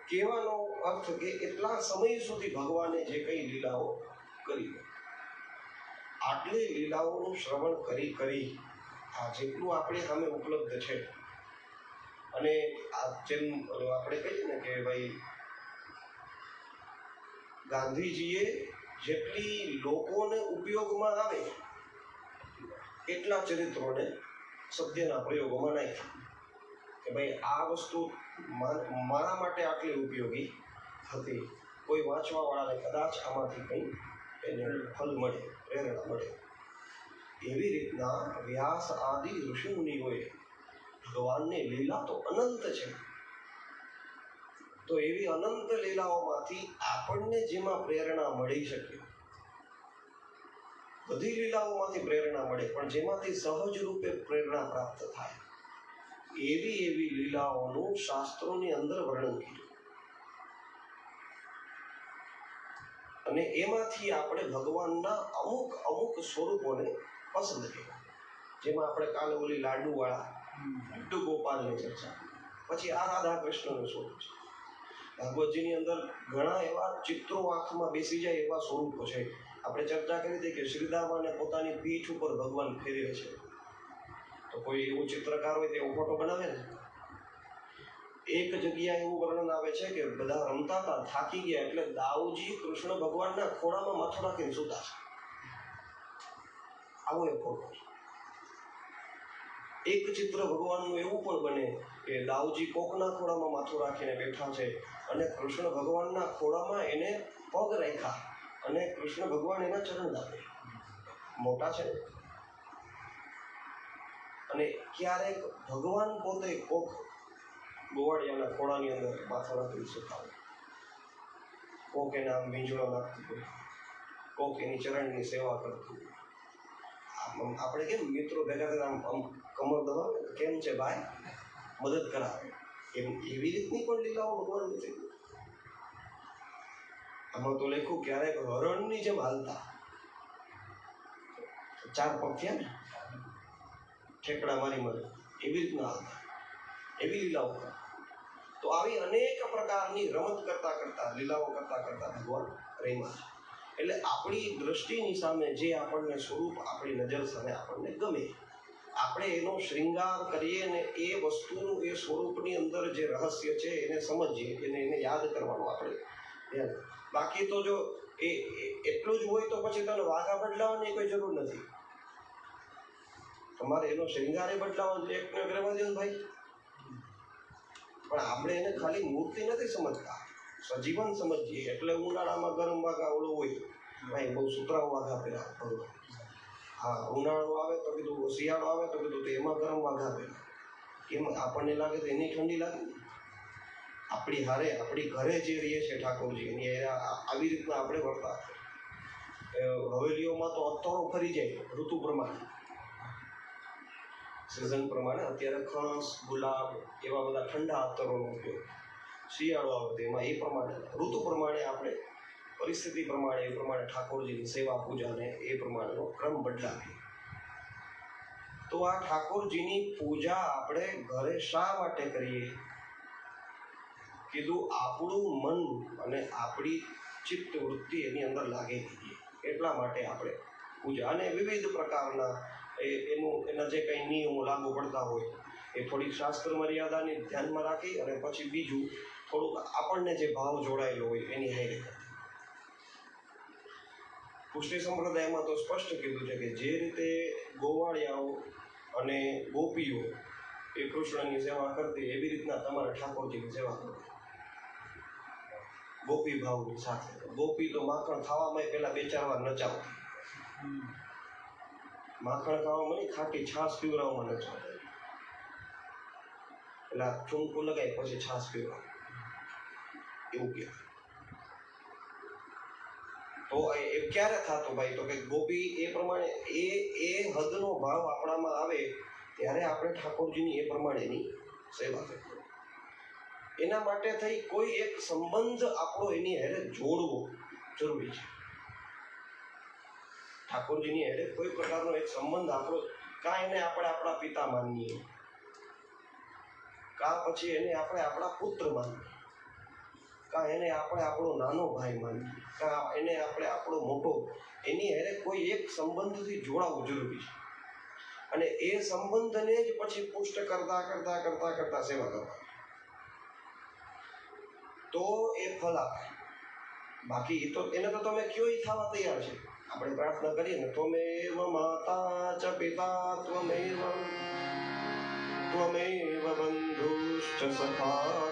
કહેવાનો અર્થ કે એટલા સમય સુધી ભગવાને જે કઈ લીલાઓ કરી, આટલી લીલાઓનું શ્રવણ કરી આ જેટલું આપણે સામે ઉપલબ્ધ છે. અને આ જેમ આપણે કહીએ ને કે ભાઈ ગાંધીજીએ જેટલી લોકોને ઉપયોગમાં આવે એટલા ચરિત્રોને સત્યના પ્રયોગોમાં નાખ્યા કે ભાઈ આ વસ્તુ મારા માટે આટલી ઉપયોગી હતી. કોઈ વાંચવાવાળાને કદાચ આમાંથી કંઈ એને ફલ મળે, પ્રેરણા મળે. એવી રીતના વ્યાસ આદિ ઋષિમુનિઓએ ભગવાનની લીલા તો અનંત છે. તો એવી અનંત લીલાઓમાંથી આપણને જેમાં પ્રેરણા મળી શકે, બધી લીલાઓમાંથી પ્રેરણા મળે, પણ જેમાંથી સહજ રૂપે પ્રેરણા પ્રાપ્ત થાય એવી લીલાઓનું શાસ્ત્રોની અંદર વર્ણન કર્યું. અને એમાંથી આપણે ભગવાનના અમુક સ્વરૂપોને પસંદ કર્યા. જેમાં આપણે કાલે ઓલી લાડુવાળા લડ્ડુ ગોપાલની ચર્ચા, પછી આ રાધા કૃષ્ણનું સ્વરૂપ છે. ભાગવતજીની અંદર ઘણા એવા ચિત્રો આંખમાં બેસી જાય એવા સ્વરૂપો છે. આપણે ચર્ચા કરી હતી કે શ્રીદામાને પોતાની પીઠ ઉપર ભગવાન ફેરવે છે. તો કોઈ એવું ચિત્રકાર હોય તે એવો ફોટો બનાવે ને, એક જગ્યાએ એવું વર્ણન આવે છે કે બધા રમતા હતા, થાકી ગયા એટલે દાઉજી કૃષ્ણ ભગવાનના ખોળામાં માથું રાખીને સૂતા છે. આવો એક ફોટો. એક ચિત્ર ભગવાનનું એવું પણ બને કે દાઉજી કોકના ખોળામાં માથું રાખીને બેઠા છે અને કૃષ્ણ ભગવાનના ખોળામાં એને પગ રાખ્યા અને કૃષ્ણ ભગવાન એના ચરણ દાબે. મોટા છે. અને ક્યારેક ભગવાન પોતે કોક ગોવાળિયાના ખોળાની અંદર માથું રાખીને સૂતા હોય, કોક એના આમ વીંજળો નાખતું હોય, કોક એની ચરણની સેવા કરતું હોય. આપણે કેમ મિત્રો ભેગા ભેગા આમ કમર દબાવે, કેમ છે ભાઈ, મદદ કરાવે, એવી રીતની પણ લીલાઓ ભગવાનની થઈ. આમાં તો લખ્યું ક્યારેક હરણની જેમ હાલતા, 4 પગ થયા ને, ઠેકડા મારી મારી એવી રીતના હાલતા, એવી લીલાઓ કરતા. તો આવી અનેક પ્રકારની રમત કરતા કરતા, લીલાઓ કરતા કરતા ભગવાન રમ્યા છે. એટલે આપણી દ્રષ્ટિની સામે જે આપણને સ્વરૂપ, આપણી નજર સામે આપણને ગમે, આપણે એનો શૃંગાર કરીએ ને એ વસ્તુનું, એ સ્વરૂપની અંદર જે રહસ્ય છે એને સમજીએ, એને યાદ કરવાનું આપણે ધ્યાન. બાકી તો જો એ એટલું જ હોય તો પછી તને વાઘા બદલાવાની કોઈ જરૂર નથી. તમારે એનો શૃંગારે બદલાવાનો એકને કરવા દો ભાઈ. પણ આપણે એને ખાલી મૂર્તિ નથી સમજતા, સજીવન સમજીએ. એટલે ઉનાળામાં ગરમ વાઘા ઓલો હોય, ભાઈ બહુ સુતરાઉ વાઘા પહેર્યા ભગવાન. હા, ઉનાળો આવે તો કીધું, શિયાળો આવે તો કીધું તો એમાં ગરમ વાઘા પહેર્યા. કેમ આપણને લાગે તો એની ઠંડી લાગે. આપણી હારે, આપણી ઘરે જે રહીએ છે ઠાકોરજી, એની આવી રીતના આપણે વર્તા. હવેલીઓમાં તો અત્તરો ફરી જાય ઋતુ પ્રમાણે, સિઝન પ્રમાણે. અત્યારે ખણસ, ગુલાબ એવા બધા ઠંડા અત્તરોનો ઉપયોગ. શિયાળો આવે તો એમાં એ પ્રમાણે, ઋતુ પ્રમાણે આપણે પરિસ્થિતિ પ્રમાણે, એ પ્રમાણે ઠાકોરજીની સેવા પૂજાને એ પ્રમાણેનો ક્રમ બદલાવીએ. તો આ ઠાકોરજીની પૂજા આપણે ઘરે શા માટે કરીએ? કીધું આપણું મન અને આપણી ચિત્ત વૃત્તિ એની અંદર લાગે દીધી, એટલા માટે આપણે પૂજા. અને વિવિધ પ્રકારના એના જે કંઈ નિયમો લાગુ પડતા હોય એ થોડીક શાસ્ત્ર મર્યાદાને ધ્યાનમાં રાખી અને પછી બીજું થોડુંક આપણને જે ભાવ જોડાયેલો હોય એની હારે. પુષ્ટિ સંપ્રદાયમાં તો સ્પષ્ટ કીધું છે કે જે રીતે ગોવાળિયાઓ અને ગોપીઓ એ કૃષ્ણની સેવા કરતી, એવી રીતના તમારે ઠાકોરજીની સેવા કરવી, ગોપી ભાવની સાથે. ગોપી તો માખણ ખાવામાં પહેલા 2-4 વાર નચાવતી. માખણ ખાવામાં નહીં, ખાટી છાશ પીવડાવવામાં નચાવતી. એટલે ચૂંકું લગાય પછી છાશ પીવડાવ, એવું કહેવાય. તો એ ક્યારે થતું ભાઈ? તો કે ગોપી એ પ્રમાણે એ હદનો ભાવ આપણામાં આવે ત્યારે આપણે ઠાકોરજીની એ પ્રમાણેની સેવા કરીએ. એના માટે થઈ કોઈ એક સંબંધ આપણો એની હારે જોડવો જરૂરી છે. ઠાકોરજીની હારે કોઈ પ્રકારનો એક સંબંધ આપણો, કાં એને આપણે આપણા પિતા માનીએ, કાં પછી એને આપણે આપણા પુત્ર માનીએ, કાં એને આપણે આપણો નાનો ભાઈ માનીએ, કાં એને આપણે આપણો મોટો, એની હારે કોઈ એક સંબંધથી જોડાવવું જરૂરી છે. અને એ સંબંધને જ પછી પુષ્ટ કરતા કરતા કરતા કરતા સેવા કરવા, તો એ ફળ આપે. બાકી તો એને તો તમે કયો થવા તૈયાર છે. આપણે પ્રાર્થના કરીએ ને, ત્વમેવ માતા ચ પિતા ત્વમેવ બંધુશ્ચ સખા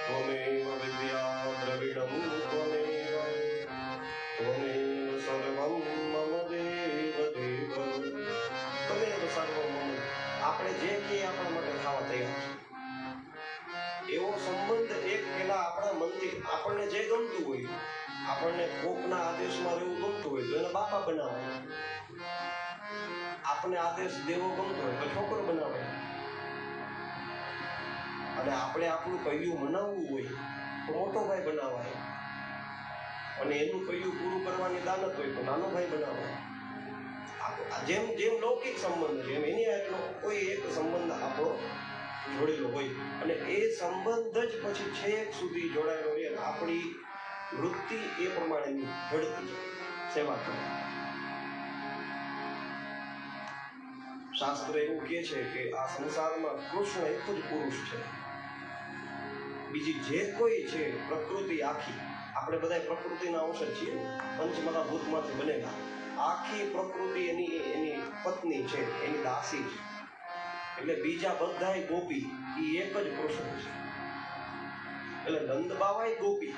ત્વમેવ વિદ્યા દ્રવિડમ ત્વમેવ સર્વમ મમ દેવ દેવ ત્વમેવ સર્વમ મમ. આપણે જે કહીએ આપણા માટે ખાવા તૈયાર છે. એવો સંબંધ એક પેલા આપણા મનથી, આપણને જે ગમતું હોય, આપણને કોકના આદેશમાં રહેવું ગમતું હોય તો એને બાપા બનાવાય, આપણને આદેશ દેવો ગમતો હોય તો છોકરો બનાવાય, અને આપણે આપણું કૈયું મનાવવું હોય તો મોટો ભાઈ બનાવાય, અને એનું કૈયું પૂરું કરવાની દાનત હોય તો નાનો ભાઈ બનાવાય. જેમ જેમ લૌકિક સંબંધ છે એમ એની આટલો કોઈ એક સંબંધ આપણો જોડેલો હોય, અને એ સંબંધ જ પછી છેક સુધી જોડાયેલો રહે. આપણી વૃત્તિ એ પ્રમાણેની ઝડપી સેવા કરે. શાસ્ત્ર એવું કહે છે કે આ સંસારમાં કૃષ્ણ એક જ પુરુષ છે, બીજી જે કોઈ છે પ્રકૃતિ આખી, આપણે બધા પ્રકૃતિના અંશ છીએ, પંચમહાભૂતમાંથી બનેલા, આખી પ્રકૃતિ એની પત્ની છે, એની દાસી છે. એટલે બીજા બધાય ગોપી એ એક જ કૃષ્ણ છે. એટલે નંદ બાવાય ગોપી,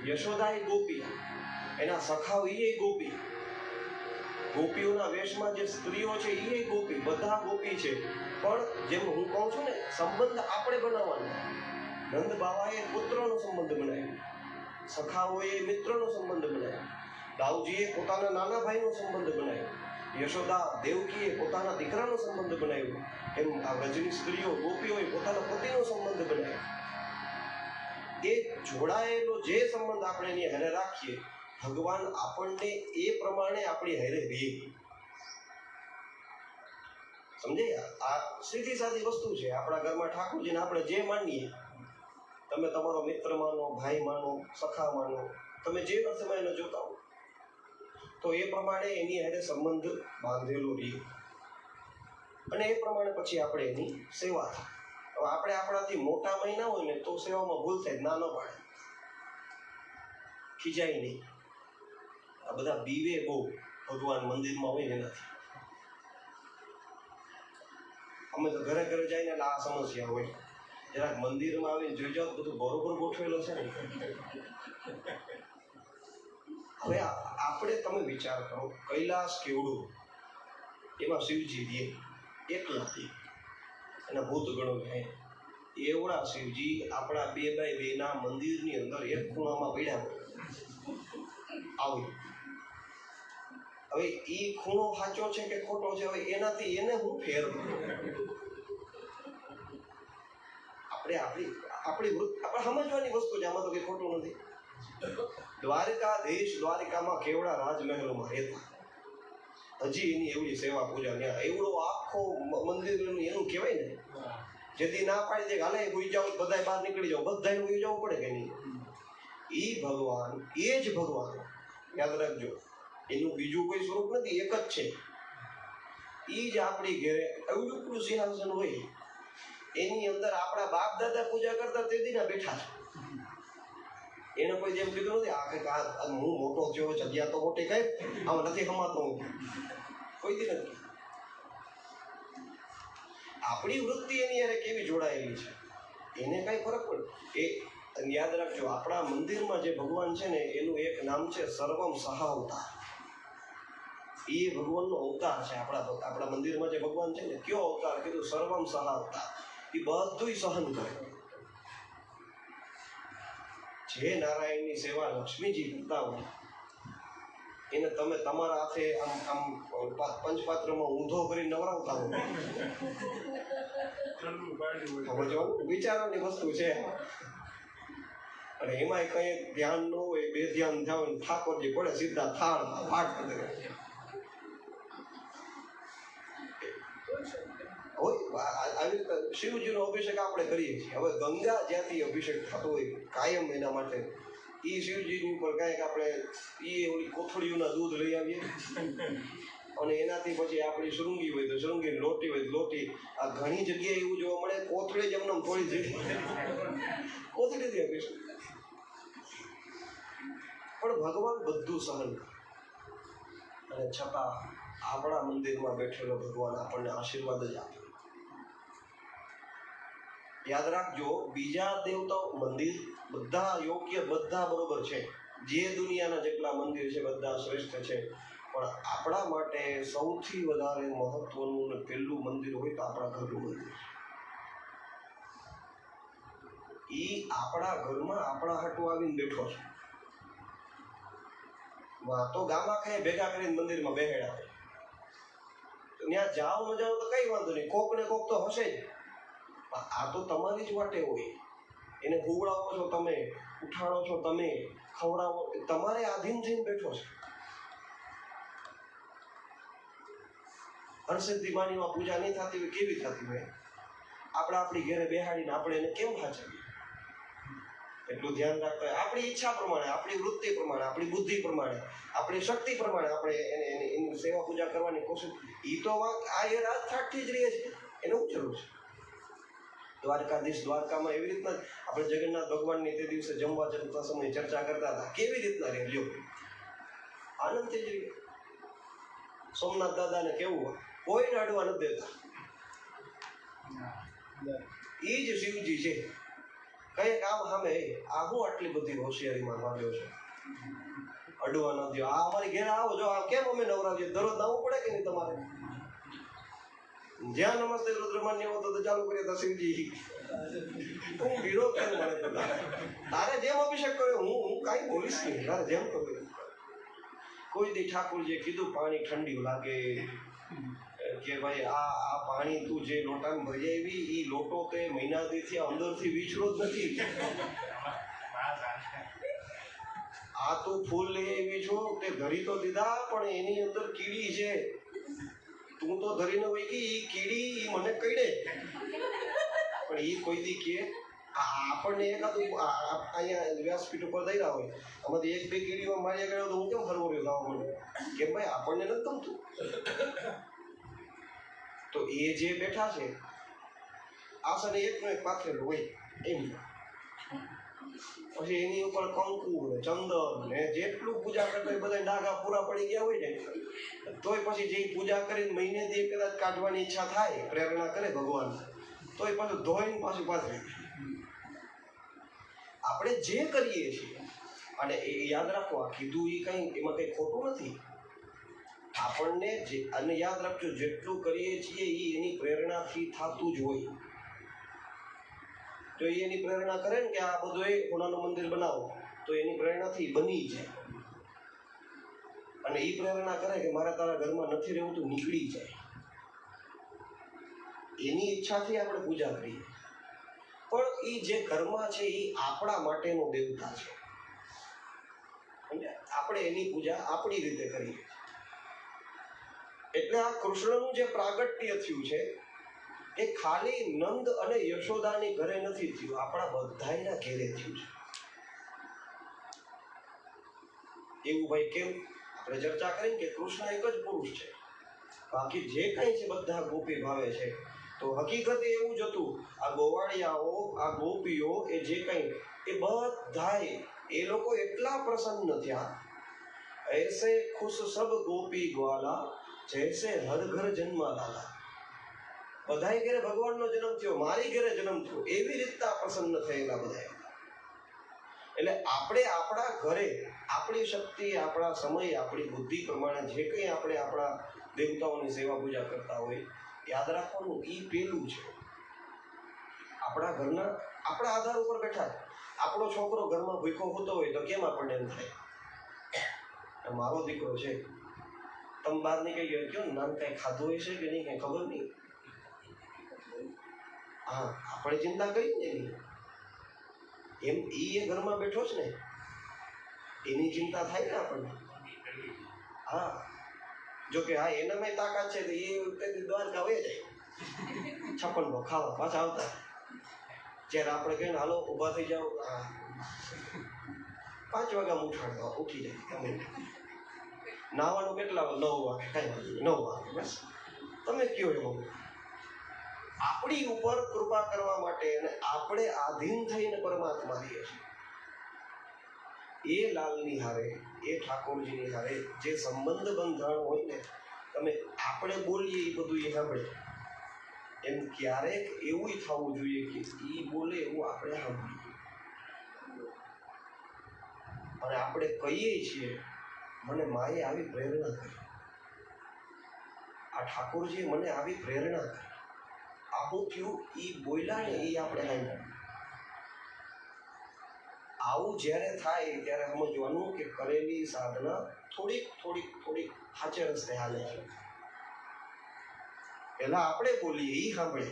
યશોદાય ગોપી, એના સખાઓ એ ગોપી, ગોપીઓના વેશમાં જે સ્ત્રીઓ છે એ ગોપી, બધા ગોપી છે. પણ જેમ હું કહું છું ને, સંબંધ આપણે બનાવવાનો. નંદ બાવાએ પુત્રનો સંબંધ બનાવ્યો, સખાઓએ મિત્રનો સંબંધ બનાવ્યો, દાઉજીએ પોતાના નાના ભાઈનો સંબંધ બનાવ્યો, યશોદા દેવકીએ પોતાના દીકરાનો સંબંધ બનાવ્યો, એમ આ વ્રજની સ્ત્રીઓ ગોપીઓએ પોતાના પતિનો સંબંધ બનાવ્યો. એ જોડાયેલો જે સંબંધ આપણે એની હારે રાખીએ, ભગવાન આપણને એ પ્રમાણે આપણી હારે રહે. સમજે? આ સીધી સાદી વસ્તુ છે. આપણા ઘરમાં ઠાકોરજીને આપણે જે માનીએ, તમે તમારો મિત્ર માનો, ભાઈ માનો, સખા માનો, તમે જે અર્થમાં એને જોતા હો, તો એ પ્રમાણે એની હારે સંબંધ બાંધેલો રહે અને એ પ્રમાણે પછી આપણે એની સેવા થાય. હવે આપણે આપણાથી મોટા મહિના હોય ને તો સેવામાં ભૂલ થાય, ના ન પાડે, ખીજાય નહીં. આ બધા બીવે બહુ ભગવાન મંદિરમાં હોય એનાથી. અમે તો ઘરે ઘરે જઈને એટલે આ સમસ્યા હોય. જરાક મંદિરમાં આવીને જોઈ જાઓ બધું બરોબર ગોઠવેલો છે ને. હવે આપણે તમે વિચાર કરો, કૈલાસ કેવડું, એમાં શિવજી દે એકલા દે, એના ભૂત ગણો જાય, એવડા શિવજી આપણા 2x2 ના મંદિરની અંદર એક ખૂણામાં પડ્યા આવી. હવે એ ખૂણો સાચો છે કે ખોટો છે, હવે એનાથી એને હું ફેર? આપણે સમજવાની વસ્તુ છે, આમાં તો કઈ ખોટું નથી. દ્વારકાધીશ દ્વારિકામાં કેવડા રાજમહેલોમાં રહેતા, હજી એની એવડી સેવા પૂજા, ત્યાં એવડો આખો મંદિર એનું કહેવાય ને. જેથી ના પાડી દે હાલે હોઈ જાઓ, બધા બહાર નીકળી જાઓ, બધાને હોઈ જવું પડે કે નહીં? એ ભગવાન, એ જ ભગવાન, યાદ રાખજો, એનું બીજું કોઈ સ્વરૂપ નથી, એક જ છે. એ જ આપણી ઘેરે અવડું સિંહાસન હોય, એની અંદર આપણા બાપ દાદા પૂજા કરતા તે દીના બેઠા છે. એને કોઈ જેમ કીધું નથી આ કંઈક હું મોટો થયો, જગ્યા તો મોટી કઈ આમાં નથી સમાતો, કોઈ દી નથી. આપણી વૃત્તિ એની યારે કેવી જોડાયેલી છે, એને કઈ ફરક પડે. એ યાદ રાખજો, આપણા મંદિરમાં જે ભગવાન છે ને, એનું એક નામ છે સર્વમ સહાવતાર. એ ભગવાનનો અવતાર છે. આપણા મંદિરમાં જે ભગવાન છે ને, કયો અવતાર કીધું? સર્વમ સહાવતાર. એ બધું સહન કરે. જે નારાયણની સેવા લક્ષ્મીજી કરતા હોય, એને તમે તમારા હાથે આમ પંચપાત્રમાં ઊંધો કરી નવરાવતા હોય, વિચારોની વસ્તુ છે. અને એમાંય કઈ ધ્યાન ન હોય, બે ધ્યાન થયા હોય, ઠાકોરજી પડે સીધા થાળમાં પાઠ કરે હોય. આવી રીતે શિવજીનો અભિષેક આપણે કરીએ છીએ. હવે ગંગા જ્યાંથી અભિષેક થતો હોય કાયમ, એના માટે એ શિવજીની ઉપર કાંઈક આપણે ઓલી કોથળીઓના દૂધ લઈ આવીએ, અને એનાથી પછી આપણી શૃંગી હોય તો શૃંગી, લોટી હોય તો લોટી. આ ઘણી જગ્યાએ એવું જોવા મળે, કોથળી જ એમને થોડી જગ્યાએ કોથળીથી અભિષેક. પણ ભગવાન બધું સહન કરે, અને છતાં આપણા મંદિરમાં બેઠેલો ભગવાન આપણને આશીર્વાદ જ આપે. યાદ રાખજો, બીજા દેવતાઓ મંદિર બધા યોગ્ય, બધા બરોબર છે, જે દુનિયાના જેટલા મંદિર છે બધા શ્રેષ્ઠ છે, પણ આપણા માટે સૌથી વધારે મહત્વનું ને પહેલું મંદિર હોય તો આપણા ઘરનું મંદિર. એ આપણા ઘરમાં આપણા હાટું આવીને બેઠો છે. તો ગામા ખાય ભેગા કરીને મંદિરમાં બેહેડા, ત્યાં જાઓ ન જાઓ તો કઈ વાંધો નહીં, કોક ને કોક તો હશે જ. આ તો તમારી જ વાટે હોય. એને હુવડાવો છો તમે, ઉઠાડો છો તમે, ખવડાવો, તમારે આધીન થઈને બેઠો છે. હરસિદ્ધિ માનીમાં પૂજા નહીં થતી હોય, કેવી થતી હોય? આપણે આપણી ઘરે બેહાડીને આપણે એને કેમ સાચવીએ? એટલું ધ્યાન રાખતા હોય. આપણી ઈચ્છા પ્રમાણે, આપણી વૃત્તિ પ્રમાણે, આપણી બુદ્ધિ પ્રમાણે, આપણી શક્તિ પ્રમાણે આપણે એની સેવા પૂજા કરવાની કોશિશ. એ તો આ એ રાજથાટથી જ રહે છે, એને શું જરૂર છે? દ્વારકાધીશ દ્વારકામાં એવી રીતના આપણે જગન્નાથ ભગવાનની તે દિવસે જમવા જતા સમયે ચર્ચા કરતા હતા, કેવી રીતના રહે લ્યો, આનંદથી જ રહે. સોમનાથ દાદાને કેવું, કોઈને અડવા નથી દેતા, એ જ શિવજી છે. કઈ કામ સામે આ હું આટલી બધી હોશિયારીમાં માંગ્યો છે, અડવા ન દો, આ અમારી ઘેર આવો, જો આ કેમ અમે નવરાવીએ, દરરોજ આવવું પડે કે નહીં તમારે? જ્યાં નમસ્તે રુદ્રમાન્ય હોતો તો ચાલુ કરીએ તો શિવજી, હું વિરોધ કરું મને તો તારે જેમ અભિષેક કર્યો હું કાંઈ બોલીશ નહીં, તારે જેમ કર્યું. કોઈ દી ઠાકોરજીએ કીધું પાણી ઠંડી લાગે કે ભાઈ આ પાણી તું જે લોટામાં ભરી આવી, એ લોટો તે મહિનાથી અંદરથી વિછરો જ નથી. આ તું ફૂલ લઈ આવી છો તે ધરી તો દીધા, પણ એની અંદર કીડી છે, તું તો ધરીને હોય કે ઈ કીડી ઈ મને કઈડે, પણ ઈ કોઈ દી કે આપણને એકાદું અહીંયા વ્યાસપીઠ ઉપર દઈ રહ્યા હોય, આમાંથી એક બે કીડીમાં માર્યા ગયો તો હું કેમ ફરવો રહ્યો થવા મને કે ભાઈ આપણને નથી ગમતું. તો એ જે બેઠા છે આસને એકનો એક પાથરેલું હોય એમ, પછી એની ઉપર કંકુ ને ચંદન ને જેટલું પૂજા કરતા બધા ડાઘા પૂરા પડી ગયા હોય ને, તોય પછી જે પૂજા કરીને મહિનેથી કદાચ કાઢવાની ઈચ્છા થાય, પ્રેરણા કરે ભગવાન, તોય પાછું ધોઈને પાછું પાથરે. આપણે જે કરીએ છીએ, અને એ યાદ રાખો, આ કીધું એ કંઈ એમાં કંઈ ખોટું નથી. આપણને જે, અને યાદ રાખજો, જેટલું કરીએ છીએ એ એની પ્રેરણાથી થતું જ હોય. જો એની પ્રેરણા કરે ને કે આ બધું એ સોનાનું મંદિર બનાવો, તો એની પ્રેરણાથી બની જાય. અને એ પ્રેરણા કરે કે મારે તારા ઘરમાં નથી રહેવું, તું નીકળી જાય, એની ઈચ્છાથી આપણે પૂજા કરીએ. પણ એ જે ઘરમાં છે એ આપણા માટેનો દેવતા છે, અને આપણે એની પૂજા આપણી રીતે કરીએ. એટલે આ કૃષ્ણનું જે પ્રાગટ્ય થયું છે એ ખાલી નંદ અને યશોદાની ઘરે નથી થયું, આપણા બધાયના ઘેરે થયું છે. એવું ભાઈ કેમ? આપણે ચર્ચા કરી કે કૃષ્ણ એક જ પુરુષ છે, બાકી જે કંઈ છે બધા ગોપી ભાવે છે. તો હકીકતે એવું જ હતું, આ ગોવાળિયાઓ, આ ગોપીઓ, એ જે કંઈ, એ બધાય એ લોકો એટલા પ્રસન્ન થયા, ऐसे खुश सब गोपी ग्वाला जैसे हर घर जन्मा लाला. બધાય ઘરે ભગવાનનો જન્મ થયો, મારી ઘરે જન્મ થયો, એવી રીતના પ્રસન્ન થયેલા બધા. એટલે આપણે આપણા ઘરે આપણી શક્તિ, આપણા સમય, આપણી બુદ્ધિ પ્રમાણે જે કંઈ આપણે આપણા દેવતાઓની સેવા પૂજા કરતા હોય, યાદ રાખવાનું એ પેલું છે. આપણા ઘરના આપણા આધાર ઉપર બેઠા છે. આપણો છોકરો ઘરમાં ભૂખ્યો હોતો હોય તો કેમ આપણને એમ થાય, મારો દીકરો છે, તમે બહાર નીકળી ગયો કયો નામ કાંઈ ખાધું હોય છે કે નહીં કાંઈ ખબર નહીં. હા, આપણે ચિંતા કરી ને એની, એમ એ ઘરમાં બેઠો છે ને, એની ચિંતા થાય ને આપણને. હા, જોકે હા એનામાં તાકાત છે તો એ દ્વારકા વહી જાય 56 ખાવા પાછા આવતા. જ્યારે આપણે કહીએ ને હાલો ઊભા થઈ જાઓ, 5 વાગ્યા ઉઠી જાય. તમે નાવાનું કેટલા 9 વાગે, કાંઈ 9 વાગે બસ તમે કયો એમાં. આપણી ઉપર કૃપા કરવા માટે અને આપણે આધીન થઈને પરમાત્મા રહીએ છીએ. એ લાલની હારે, એ ઠાકોરજીની હારે જે સંબંધ બંધાણો હોય ને, તમે આપણે બોલીએ એ બધું એ સાંભળે. એમ ક્યારેક એવું થવું જોઈએ કે એ બોલે એવું આપણે સાંભળીએ, અને આપણે કહીએ છીએ મને માએ આવી પ્રેરણા કરી, આ ઠાકોરજીએ મને આવી પ્રેરણા કરી, આવું થયું એ બોલ્યા ને એ આપણે સાંભળ્યું. આવું જ્યારે થાય ત્યારે સમજવાનું કે કરેલી સાધના થોડીક થોડીક થોડીક સાચે રસ્તે હાલે છે. પહેલા આપણે બોલીએ એ સાંભળે,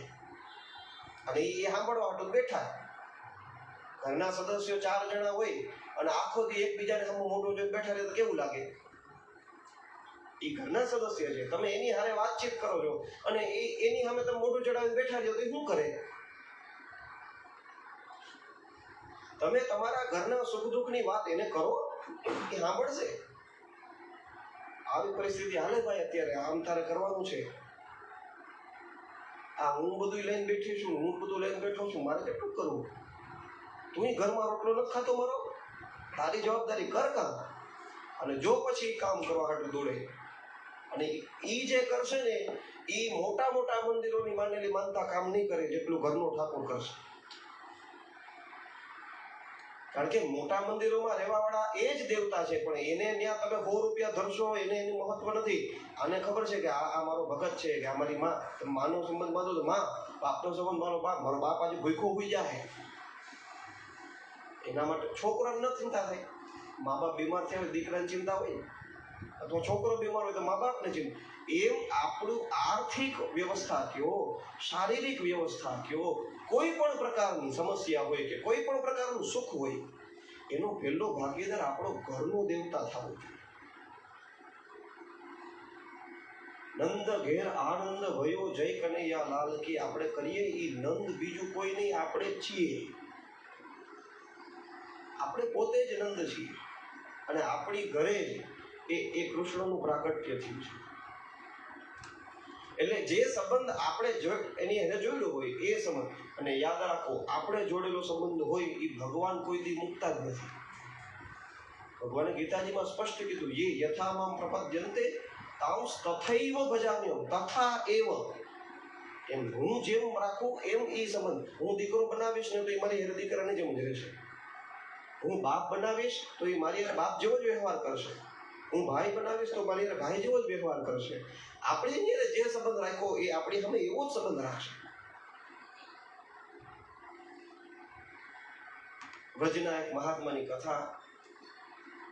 અને એ સાંભળવા હાટુ બેઠા. ઘરના સદસ્યો 4 જણા હોય અને આખો દી એકબીજાને સામે મોઢું જોઈ બેઠા રહે તો કેવું લાગે? એ ઘરના સદસ્ય છે, તમે એની હારે વાતચીત કરો છો અને એની સામે તમે મોઢું ચડાવીને બેઠા રહ્યો તો એ શું કરે? તમે તમારા ઘરના સુખ દુઃખની વાત એને કરો, એ સાંભળશે. આવી પરિસ્થિતિ હાલે ભાઈ અત્યારે, આમ તારે કરવાનું છે, આ હું બધું લઈને બેઠી છું, હું બધું લઈને બેઠો છું, મારે કેટલું કરવું? તું ઘરમાં રોટલો નથી ખાતો મારો, તારી જવાબદારી કર કામ. અને જો પછી કામ કરવા હાટું દોડે, અને એ જે કરશે ને એ મોટા મોટા મંદિરોની માનેલી માનતા કામ નહીં કરે જેટલું ઘરનો ઠાકોર કરશે. કારણ કે મોટા મંદિરોમાં રહેવાવાળા એ જ દેવતા છે, પણ એને ત્યાં તમે 100 રૂપિયા ધરશો એને એનું મહત્વ નથી. આને ખબર છે કે આ મારો ભગત છે, કે આ મારી માં, માનો સંબંધ બાંધો તો માં, બાપનો સંબંધ મારો બાપ આજે ભૂખો હોઈ જાય. એના માટે છોકરાને ન ચિંતા થાય. મા બાપ બીમાર થયા હોય દીકરાની ચિંતા હોય, અથવા છોકરો બીમાર હોય તો મા બાપને ચિંતા. એમ આપણું આર્થિક વ્યવસ્થા કયો, શારીરિક વ્યવસ્થા કયો, કોઈ પણ પ્રકારની સમસ્યા હોય કે કોઈ પણ પ્રકારનું સુખ હોય, એનો પહેલો ભાગીદાર આપણો ઘરનો દેવતા થવો જોઈએ. નંદ ઘેર આનંદ ભયો જય કનૈયા લાલ કી. આપણે કરીએ એ નંદ બીજું કોઈ નહીં, આપણે જ છીએ. આપણે પોતે જ નંદ છીએ, અને આપણી ઘરે એ કૃષ્ણનું પ્રાગટ્ય થયું છે. એટલે જે સંબંધ આપણે એની એને જોયેલો હોય એ સંબંધ, અને યાદ રાખો આપણે જોડેલો સંબંધ હોય એ ભગવાન કોઈ દી મુકતા જ નથી. ભગવાને ગીતાજીમાં સ્પષ્ટ કીધું, યે યથા મામ પ્રપદ્યન્તે તાંસ તથૈવ ભજામ્યહમ તથા એવ. એમ હું જેમ રાખું એમ એ સંબંધ. હું દીકરો બનાવીશ ને તો એ મારી હેરે દીકરાને જેમ જ રહેશે. હું બાપ બનાવીશ તો એ મારી બાપ જેવો જ વ્યવહાર કરશે. હું ભાઈ બનાવીશ તો મારી ભાઈ જેવો જ વ્યવહાર કરશે. આપણે જે સંબંધ રાખ્યો એ આપણી સામે એવો જ સંબંધ રાખશે. વ્રજના એક મહાત્માની કથા.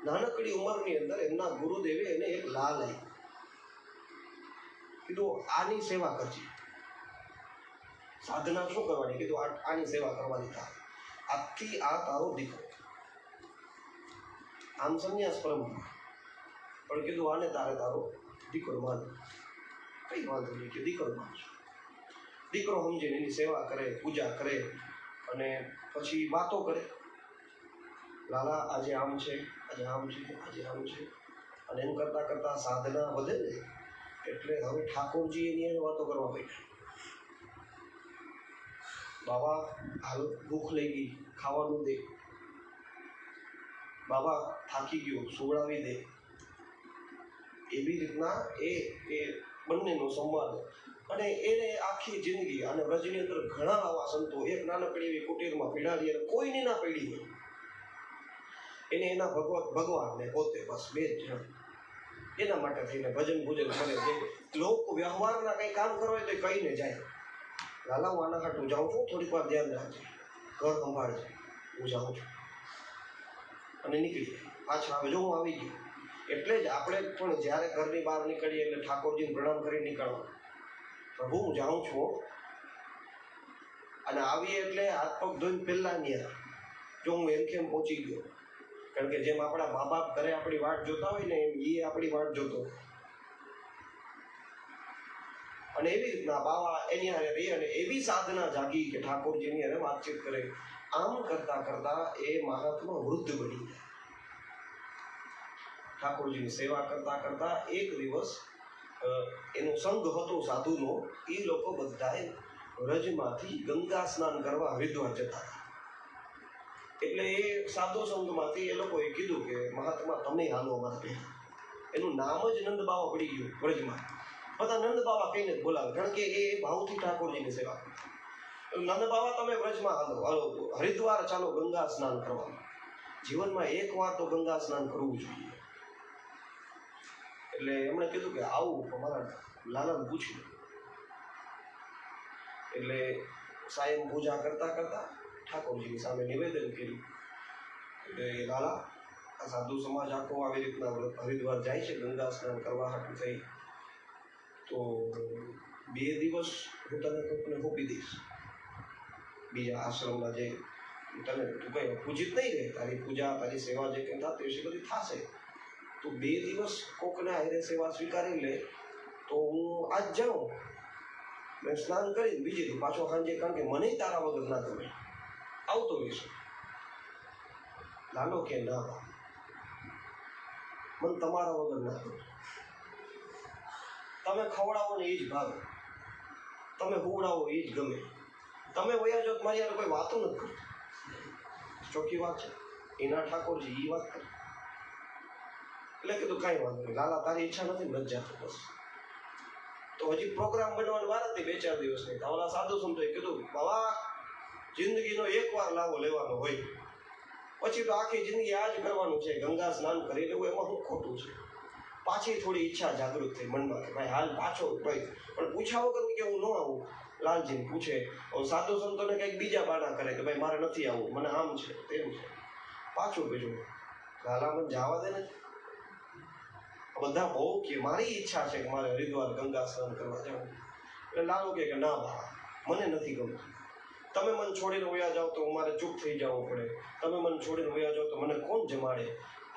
નાનકડી ઉંમરની અંદર એમના ગુરુદેવે એને એક લાલ આપ્યો, કીધું આની સેવા કરજે. સાધના શું કરવાની? કીધું આની સેવા કરવાની થાય. આજથી આ તારો દીકરો. આમ સંન્યાસ પરંપરા, પણ કીધું આને તારો દીકરો માન. કઈ વાંધો નહીં કે દીકરો માનજો. દીકરો સમજીને એની સેવા કરે, પૂજા કરે, અને પછી વાતો કરે. લાલા આજે આમ છે, આજે આમ છે, આજે આમ છે. અને એમ કરતા કરતા સાધના વધે ને એટલે હવે ઠાકોરજી એની વાતો કરવા બેઠા. બાબા હાલ ભૂખ લઈ ગઈ, ખાવાનું દે. બાબા થાકી ગયો, સુવડાવી દે. એવી રીતના એ બંનેનો સંવાદ. અને એને આખી જિંદગી, અને વ્રજની અંદર ઘણા આવા સંતો, એક નાનકડી એવી કુટીરમાં પીડાલી, અને કોઈની ના પડી હોય, એને એના ભગવાન ને પોતે બસ બે જ જણ એના માટે થઈને ભજન પૂજન કરે. જે લોક વ્યવહારના કંઈ કામ કરવા હોય તો કહીને જાય, લાલા હું આના હાટું જાઉં છું, થોડીક વાર ધ્યાન રાખજે, ઘર સંભાળજે, હું જાઉં છું. અને નીકળી જાય. પાછા આવે, જો હું આવી ગયો. એટલે જ આપણે પણ જ્યારે ઘરની બહાર નીકળીએ એટલે ઠાકોરજીને પ્રણામ કરી નીકળવાનું, પ્રભુ હું જાઉં છું. અને આવીએ એટલે હાથ પગ ધોઈને પહેલા ન્યા જો હું એમ કેમ પહોંચી ગયો. કારણ કે જેમ આપણા મા બાપ ઘરે આપણી વાટ જોતા હોય ને એમ એ આપણી વાટ જોતો. અને એવી રીતના બાવા એની હારે રહી, અને એવી સાધના જાગી કે ઠાકોરજીની હારે વાતચીત કરે. આમ કરતા કરતા એ મહાત્મા વૃદ્ધ બની જાય. ઠાકોરજીની સેવા કરતા કરતા એક દિવસ એનો સંઘ હતો સાધુનો, એ લોકો બધાએ વ્રજમાંથી ગંગા સ્નાન કરવા હરિદ્વાર જતા હતા. એટલે એ સાધુ સંઘમાંથી એ લોકોએ કીધું કે મહાત્મા તમે હાલો અમારા ભેગા. એનું નામ જ નંદ બાવા પડી ગયું વ્રજમાં. બધા નંદ બાવા કહીને જ બોલાવે, કારણ કે એ ભાવથી ઠાકોરજીની સેવા કરે. નંદ બાવા તમે વ્રજમાં હાલો, હરિદ્વાર ચાલો ગંગા સ્નાન કરવા. જીવનમાં એક વાર તો ગંગા સ્નાન કરવું જોઈએ. એટલે એમણે કીધું કે આવું, મારા લાલાને પૂછ્યું. એટલે સાયં પૂજા કરતા કરતા ઠાકોરજીની સામે નિવેદન કર્યું કે લાલા, આ સાધુ સમાજ આખો આવી રીતના હરિદ્વાર જાય છે ગંગા સ્નાન કરવા હાટું થઈ, તો 2 દિવસ હું તને કોઈકને સોંપી દઈશ. બીજા આશ્રમમાં જે તને તું કઈ પૂજિત નહીં રહે, તારી પૂજા તારી સેવા જે કંઈ થતી હશે બધી થશે. તો 2 દિવસ કોકને હારે સેવા સ્વીકારી લે, તો હું આજ જાઉં મેં સ્નાન કરીને બીજે દી પાછો સાંજે, કારણ કે મને તારા વગર ના ગમે, આવતો રહીશું. લાલો કે ના બા, મને તમારા વગર ના ગમે. તમે ખવડાવો ને એ જ ભાવે, તમે હુવડાવો એ જ ગમે, તમે વયા જો મારી યાર કોઈ વાતો નથી કરતી. ચોખ્ખી વાત છે. એના ઠાકોરજી એ વાત કરે. એટલે કીધું કાંઈ વાંધો નહીં લાલા, તારી ઈચ્છા નથી ને નથી જાતો બસ. તો હજી પ્રોગ્રામ બનવાની વાર હતી 2-4 દિવસની. તો ઓલા સાધુ સંતોએ કીધું બાબા, જિંદગીનો એકવાર લાવો લેવાનો હોય, પછી તો આખી જિંદગી આ જ કરવાનું છે, ગંગા સ્નાન કરી લેવું, એમાં શું ખોટું છે. પાછી થોડી ઈચ્છા જાગૃત થઈ મનમાં કે ભાઈ હાલ પાછો ભાઈ, પણ પૂછ્યા વગર કે હું ન આવું. લાલજીને પૂછે, સાધુ સંતોને કંઈક બીજા બાના કરે કે ભાઈ મારે નથી આવવું, મને આમ છે તેમ છે. પાછું બીજું લાલા મને જવા દે ને. બધા બહુ કે મારી ઈચ્છા છે કે મારે હરિદ્વાર ગંગા સ્નાન કરવા જવું. એટલે લાલો કે ના બા, મને નથી ગમતું. તમે મને છોડીને વયા જાઓ તો મારે ચૂપ થઈ જવું પડે, તમે મને છોડીને વયા જાઓ તો મને કોણ જમાડે,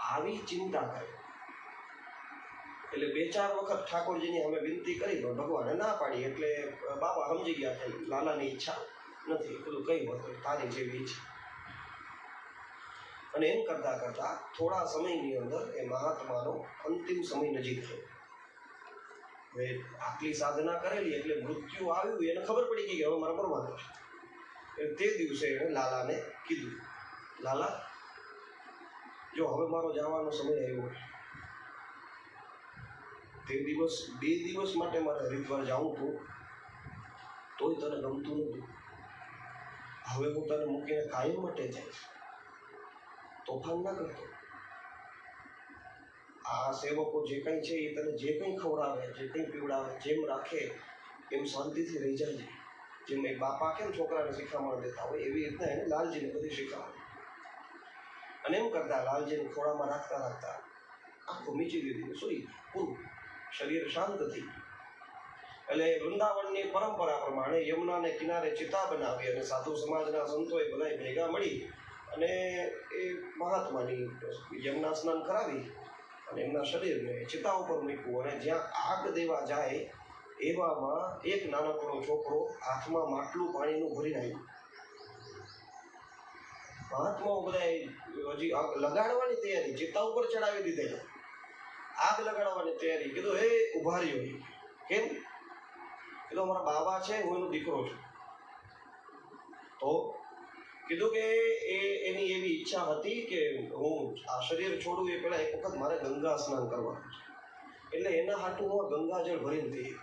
આવી ચિંતા કરે. એટલે 2-4 વખત ઠાકોરજીની અમે વિનંતી કરી પણ ભગવાને ના પાડી. એટલે બાબા સમજી ગયા કે લાલાની ઈચ્છા નથી. બધું કઈ હતું તારી જેવી ઈચ્છા. અને એમ કરતા કરતા થોડા સમયની અંદર એ મહાત્માનો અંતિમ સમય નજીક થયો. હવે આટલી સાધના કરેલી એટલે મૃત્યુ આવ્યું એને ખબર પડી ગઈ કે હવે મારે મરવાનું છે. તે દિવસે એણે લાલાને કીધું, લાલા જો હવે મારો જવાનો સમય આવ્યો, તે દિવસ 2 દિવસ માટે મારે હરિદ્વાર જવું હતું, તોય તને ગમતું નતું. હવે હું તને મૂકીને કાયમ માટે જઈશ, તોફાન ના કરતો. આ સેવકો જે કંઈ છે એ તને જે કંઈ ખવડાવે, જે કંઈ પીવડાવે, જેમ રાખે એમ શાંતિથી રહી જાય. જેમ એક બાપા કેમ છોકરાને શિખામણ દેતા હોય એવી રીતના એને લાલજીને બધી શીખવાડે. અને એમ કરતા લાલજીને ખોળામાં રાખતા રાખતા આંખો મીચી દીધી, સુઈ પૂરું, શરીર શાંત થઈ. એટલે વૃંદાવનની પરંપરા પ્રમાણે યમુનાને કિનારે ચિતા બનાવી અને સાધુ સમાજના સંતોએ બધા ભેગા મળી અને એ મહાત્માની યમુના સ્નાન કરાવી અને એમના શરીરને ચિતા ઉપર મૂક્યું. અને જ્યાં આગ દેવા જાય એવામાં એક નાનકડો છોકરો હાથમાં માટલું પાણીનું ભરીને આવ્યું. મહાત્માઓ બધા હજી આગ લગાડવાની તૈયારી, ચિતા ઉપર ચડાવી દીધેલા, આગ લગાડવાની તૈયારી. કીધું હે ઉભા રહ્યો. કેમ? કીધું અમારા બાબા છે, હું એનો દીકરો છું. તો કીધું કે એની એવી ઈચ્છા હતી કે હું આ શરીર છોડું એ પહેલા એક વખત મારે ગંગા સ્નાન કરવાનું છે. એટલે એના હાટું હું ગંગાજળ ભરીને દઈએ.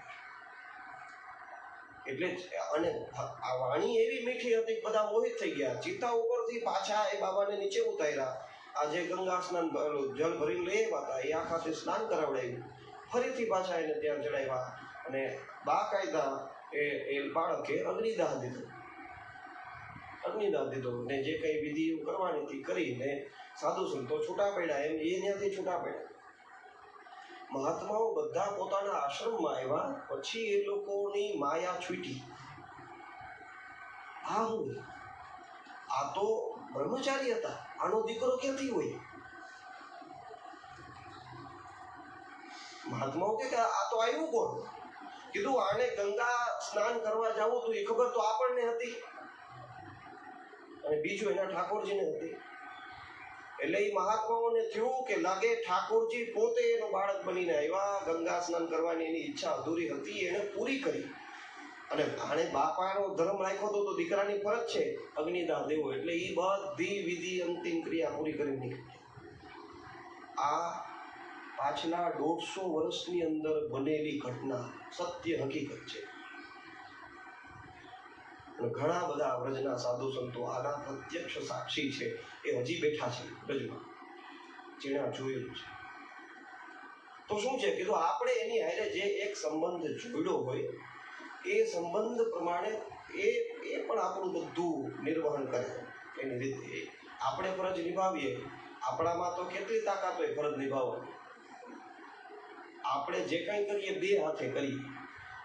એટલે અને આ વાણી એવી મીઠી હતી કે બધા મોહિત થઈ ગયા. ચિતા ઉપરથી પાછા એ બાબાને નીચે ઉતાર્યા. આ જે ગંગા સ્નાન જળ ભરીને લઈ આવ્યા હતા એ આખાથી સ્નાન કરાવડાવ્યું. ફરીથી પાછા એને ત્યાં ચડાવ્યા અને બાકાયદા એ બાળકે અગ્નિદાહ દીધો. ને જે કંઈ વિધિ કરવાની હતી કરીને સાધુ સંતો છૂટા પડ્યા. એમ એ ત્યાંથી છૂટા પડ્યા. મહાત્માઓ બધા પોતાના આશ્રમમાં આવ્યા. પછી એ લોકોની માયા છૂટી. આ તો બ્રહ્મચારી હતા, આનો દીકરો ક્યાંથી હોય? મહાત્માઓ કે આ તો આવ્યું કોણ? કીધું આને ગંગા સ્નાન કરવા જવું હતું એ ખબર તો આપણને હતી અને બીજું એના ઠાકોરજીને હતી. એટલે એ મહાત્માઓને થયું કે લાગે ઠાકોરજી પોતે એનો બાળક બનીને આવ્યા. ગંગા સ્નાન કરવાની એની ઈચ્છા અધૂરી હતી, એને પૂરી કરી. અને આણે બાપાનો ધર્મ રાખ્યો તો દીકરાની ફરજ છે અગ્નિદાહ દેવો. એટલે એ બધી વિધિ અંતિમ ક્રિયા પૂરી કરી નીકળી. આ પાછલા 150 વર્ષની અંદર બનેલી ઘટના સત્ય હકીકત છે. ઘણા બધા વ્રજના સાધુ સંતો આના પ્રત્યક્ષ સાક્ષી છે. એ હજી બેઠા છે વ્રજમાં, જેણે જોયેલું છે. તો શું છે કીધું આપણે એની હારે જે એક સંબંધ જોડ્યો હોય એ સંબંધ પ્રમાણે એ પણ આપણું બધું નિર્વહન કરે એની રીતે. આપણે ફરજ નિભાવીએ, આપણામાં તો કેટલી તાકાત હોય ફરજ નિભાવવાની. આપણે જે કંઈ કરીએ 2 હાથે કરીએ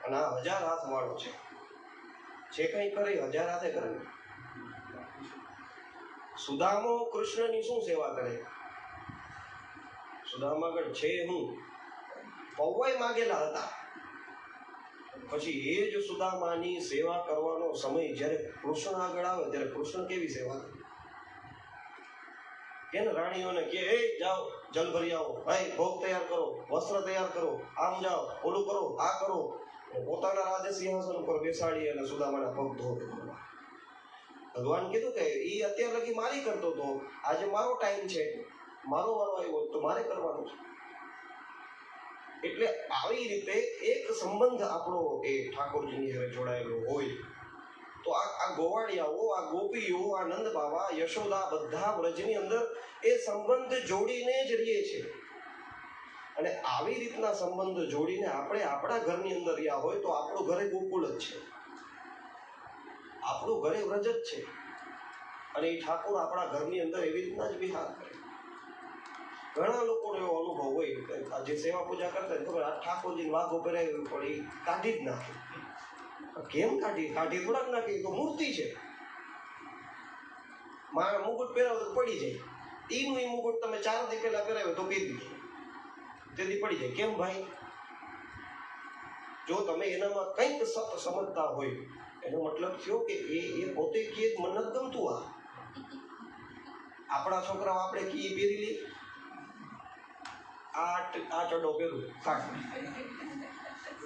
અને આ 1000 હાથ વાળો છે. જે કંઈ કરે 1000 હાથે કરે. સુદામો કૃષ્ણની શું સેવા કરે? સુદામા આગળ છે હું પૌવાય માગેલા હતા. પછી એ જ સુદામાની સેવા કરવાનો સમય જ્યારે કૃષ્ણ આગળ આવે ત્યારે કૃષ્ણ કેવી સેવા કરે? કે રાણીઓને કે એ જાઓ જલ ભરી આવો, ભાઈ ભોગ તૈયાર કરો, વસ્ત્ર તૈયાર કરો, આમ જાઓ, ઓલું કરો, આ કરો. પોતાના રાજ્ય સિંહાસન ઉપર બેસાડી અને સુદામાના પગ ધોવે. ભગવાન કીધું કે એ અત્યાર લગી મારી કરતો હતો, આજે મારો ટાઈમ છે, મારો વારો આવ્યો તો મારે કરવાનું છે. એટલે આવી રીતે એક સંબંધ આપણો એ ઠાકોરજીની હારે જોડાયેલો હોય તો આ ગોવાળિયાઓ, આ ગોપીઓ, આ નંદ બાબા, યશોદા બધા વ્રજની અંદર એ સંબંધ જોડીને જ રહીએ છે. અને આવી રીતના સંબંધ જોડીને આપણે આપણા ઘરની અંદર રહ્યા હોય તો આપણું ઘરે ગોકુળ જ છે, આપણું ઘરે વ્રજ જ છે. અને એ ઠાકોર આપણા ઘરની અંદર એવી રીતના જ વિહાર કરે. ઘણા લોકોનો એવો અનુભવ હોય, જે સેવા પૂજા કરતા ખબર આ ઠાકોરજીને વાઘો પહેરાવી પણ એ કાઢી જ નાખે. કેમ કાઢી થોડાક નાખી, તો મૂર્તિ છે. મારા મુકુટ પહેરાવો તો પડી જાય, એનું એ મુકુટ તમે 4 દી પહેલા પહેરાવ્યો તો પહેરી દીધો, તેથી પડી જાય. કેમ ભાઈ? જો તમે એનામાં કંઈક સત સમજતા હોય એનો મતલબ થયો કે એ પોતે કે મને નથી ગમતું. આપણા છોકરાઓ આપણે કી પહેરી લઈએ, આ ચડો પહેરું કાઢ,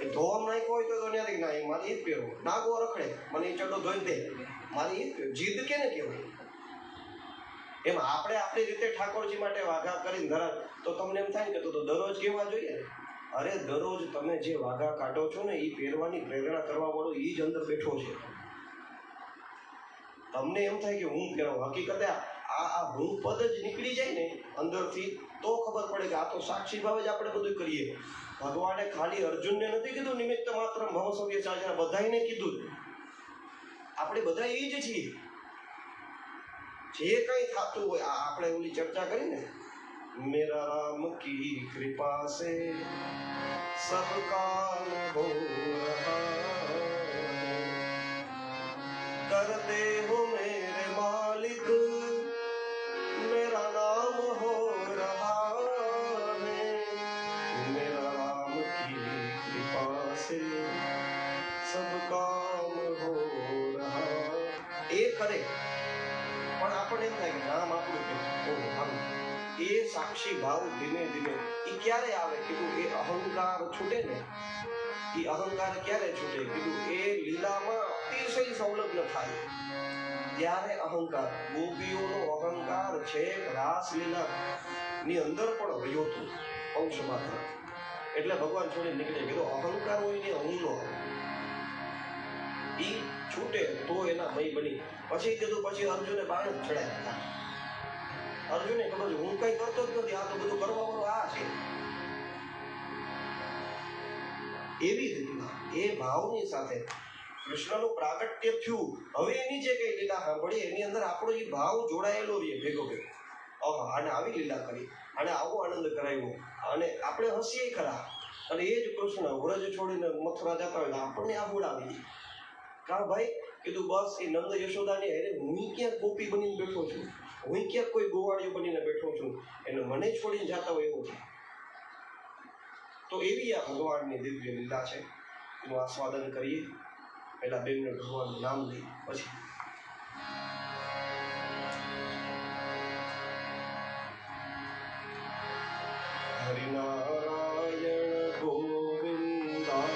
એ ધોવામાં નાખ્યો હોય તો ત્યાંથી ના મારે એ જ પહેરવો. નાગો રખડે, મને એ ચડો ધોઈ દે, મારે એ જ પહેરવું. જીદ કેને કહેવાય? એમ આપણે આપણી રીતે ઠાકોરજી માટે વાઘા કરીને ધરા તો તમને એમ થાય કે તો દરરોજ કેવા જોઈએ. અરે દરરોજ તમે જે વાઘા કાઢો છો ને એ પહેરવાની પ્રેરણા કરવા વાળો એ જ અંદર બેઠો છે. તમને એમ થાય કે હું પહેરવું, હકીકતે આ હું પદ જ નીકળી જાય ને અંદરથી તો ખબર પડે કે આ તો સાક્ષી ભાવે જ આપણે બધું કરીએ. ભગવાને ખાલી અર્જુનને નથી કીધું નિમિત્ત માત્ર મહોત્સવ્ય ચાર્જના, બધાને કીધું. આપણે બધા એ જ છીએ. જે કંઈ થતું હોય, આપણે ઓલી ચર્ચા કરી ને, મેરા રામ કી કૃપા સે સબ કામ હો રહા, કર દે હો મેરે માલિક मेरा नाम हो रहा है, मेरा राम की कृपा से सब काम हो रहा. એ કરે પણ આપણને એમ થાય કે નામ આપણું કે એ સાક્ષી ભાવ ધીમે ધીમે એ ક્યારે આવે કીધું? એ અહંકાર છૂટે ને, એ અહંકાર ક્યારે છૂટે કીધું? એ લીલામાં અતિશય સંલગ્ન થાય ત્યારે અહંકાર. ગોપીઓનો અહંકાર છે રાસલીલા ની અંદર પણ રહ્યો હતો અંશ માત્ર. એટલે ભગવાન છોડી નીકળે. કીધું અહંકાર હોય ને હું નો ઈ છૂટે તો એના મય બની. પછી કીધું પછી અર્જુને બાણ જ ચડાયા. અર્જુને ખબર હું કઈ કરતો જ નથી, આ તો બધું કરવા વાળો આ છે. એવી રીતના એ ભાવની સાથે કૃષ્ણનું પ્રાગટ્ય થયું. હવે એની જે કઈ લીલા સાંભળી એની અંદર આપણો એ ભાવ જોડાયેલો રહીએ ભેગો ભેગો. આને આવી લીલા કરી, આને આવો આનંદ કરાવ્યો, અને આપણે હસીએ ખરા. અને એ જ કૃષ્ણ વ્રજ છોડીને મથુરા જતા હોય આપણને આ બોલાવી. કા ભાઈ કીધું બસ એ નંદ યશોદાની અરે હું ક્યાંક ગોપી બનીને બેઠો છું, હું ક્યાંક કોઈ ગોવાળીઓ બનીને બેઠો છું, એને મને છોડીને જતા હોય એવું છે. તો એવી આ ભગવાનની દિવ્ય લીલા છે, એનું આસ્વાદન કરીએ. પહેલા 2 મિનિટ ભગવાનનું નામ લઈએ, પછી હરિનારાયણ ગોવિંદા,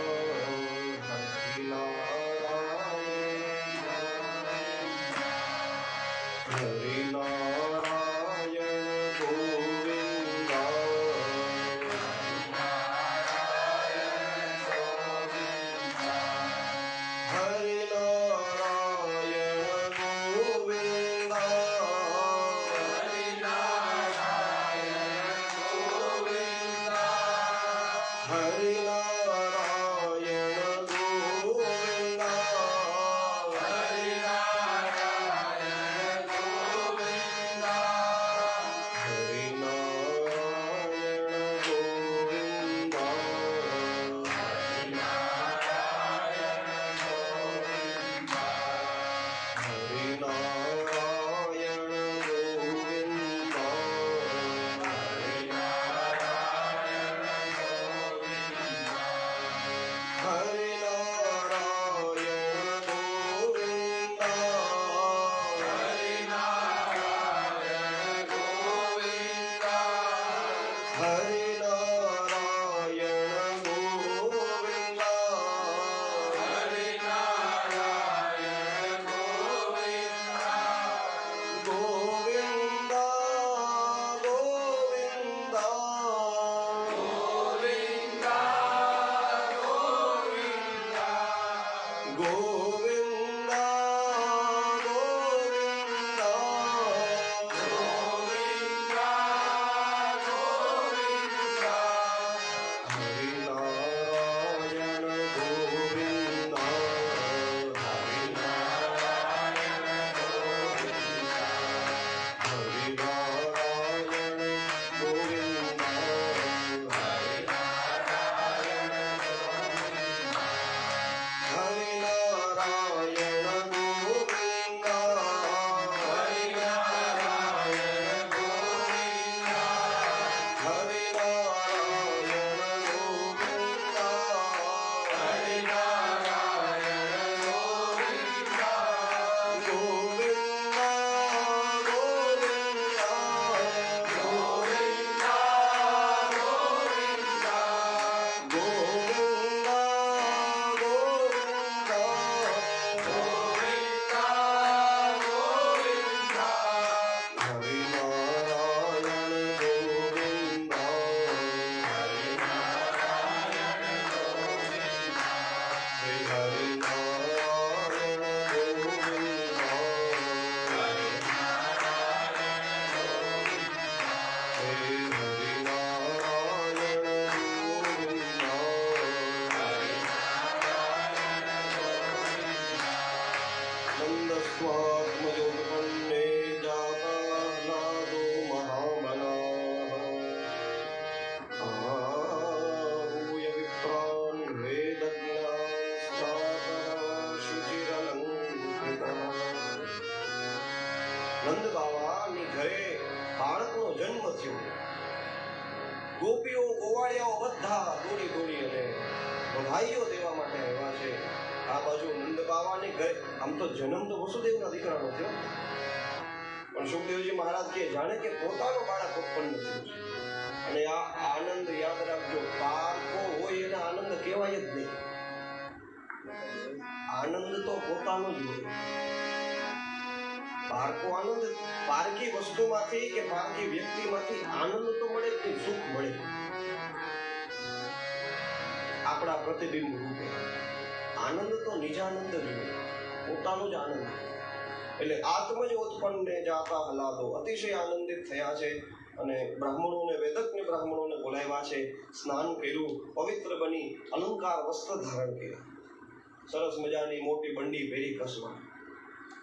હરિનારાયણ હરિનારાયણ ગોવિંદા, બધાઈઓ દેવા માટે આવ્યા છે. આ બાજુ નંદ બાવાને ઘરે આમ તો જન્મ તો વસુદેવના દીકરાનો થયો, પણ સુખદેવજી મહારાજ કે જાણે કે પોતાનો બાળક ઉત્પન્ન થયું છે. અને આ આનંદ યાદ રાખજો, પારકો હોય એના આનંદ કહેવાય જ નહીં. આનંદ તો પોતાનો જ હોય. પારકો આનંદ પારકી વસ્તુમાંથી કે પારકી વ્યક્તિમાંથી આનંદ તો મળે જ નહીં, સુખ મળે આપણા પ્રતિબિંબ રૂપે. આનંદ તો નિજાનંદ જ હોય, પોતાનો જ આનંદ. એટલે આત્મજ ઉત્પન્ને જાતા હલાદો, અતિશય આનંદિત થયા છે. અને બ્રાહ્મણોને, વેદજ્ઞ બ્રાહ્મણોને બોલાવ્યા છે, સ્નાન કર્યું, પવિત્ર બની અલંકાર વસ્ત્ર ધારણ કર્યા, સરસ મજાની મોટી બંડી પહેરી કસવા,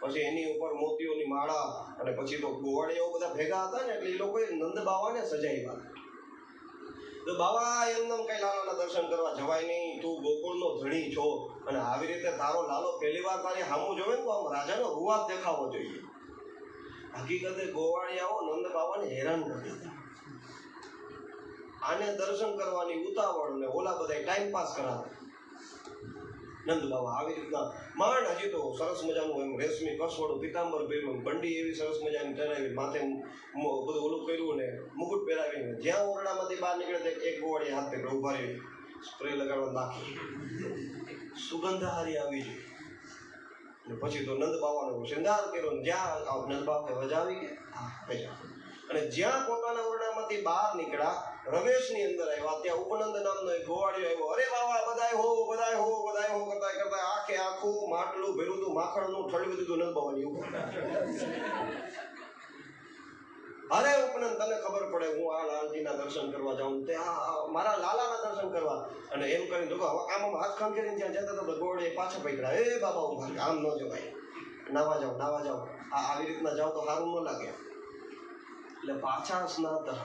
પછી એની ઉપર મોતીઓની માળા, અને પછી તો ગોવાળિયાઓ બધા ભેગા હતા ને એટલે એ લોકોએ નંદ બાવાને સજાવ્યા. તો બાવા એમને કઈ લાલાના દર્શન કરવા જવાય નહીં, તું ગોકુળનો ધણી છો અને આવી રીતે તારો લાલો પહેલી વાર તારી સામું જોવે ને તો આમ રાજાનો રૂવાબ દેખાવો જોઈએ. હકીકતે ગોવાળિયાઓ નંદ બાવાને હેરાન કરી દીધા. આને દર્શન કરવાની ઉતાવળ ને ઓલા બધા ટાઈમ પાસ કરાવે. નંદ બાવા આવી રીતના માંડ હજી તો સરસ મજાનું એમ રેશમી કસવાળું પિતાંબર પહેર્યું, બંડી એવી સરસ મજાની ચડાવી, માથે બધું ઓલું કર્યું ને મુકુટ પહેરાવીને જ્યાં ઓરડામાંથી બહાર નીકળે એક ગોવાળી હાથ પકડે ઉભા રહી, સ્પ્રે લગાડવા નાખી, સુગંધ હારી આવી ગઈ. પછી તો નંદ બાવાનો શૃંગાર કર્યો, જ્યાં નંદ બાપને વજાવી ગયા. અને જ્યાં પોતાના ઓરડામાંથી બહાર નીકળ્યા, રવેશની અંદર આવ્યા, ત્યાં ઉપનંદ નામનો એક ગોવાળિયો આવ્યો. અરે બાવા બધાય હો બધાય હો બધાય હો કરતા કરતા આખે આખું માટલું ભેરું હતું, માખણનું ઠળવી દીધું નંદ બાવાની ઉપર. અરે ઉપનંદ, તને ખબર પડે હું આ લાલજીના દર્શન કરવા જાઉં, તે મારા લાલાના દર્શન કરવા. અને એમ કરીને આમ હાથ ખાન કરીને ત્યાં જતા હતા, ગોવાળીએ પાછા પકડ્યા. એ બાબા ઉભા, આમ ન જવાય, નાવા જાઓ નાવા જાઓ, આવી રીતના જાઓ તો સારું ન લાગે. એટલે પાછા સ્નાતા,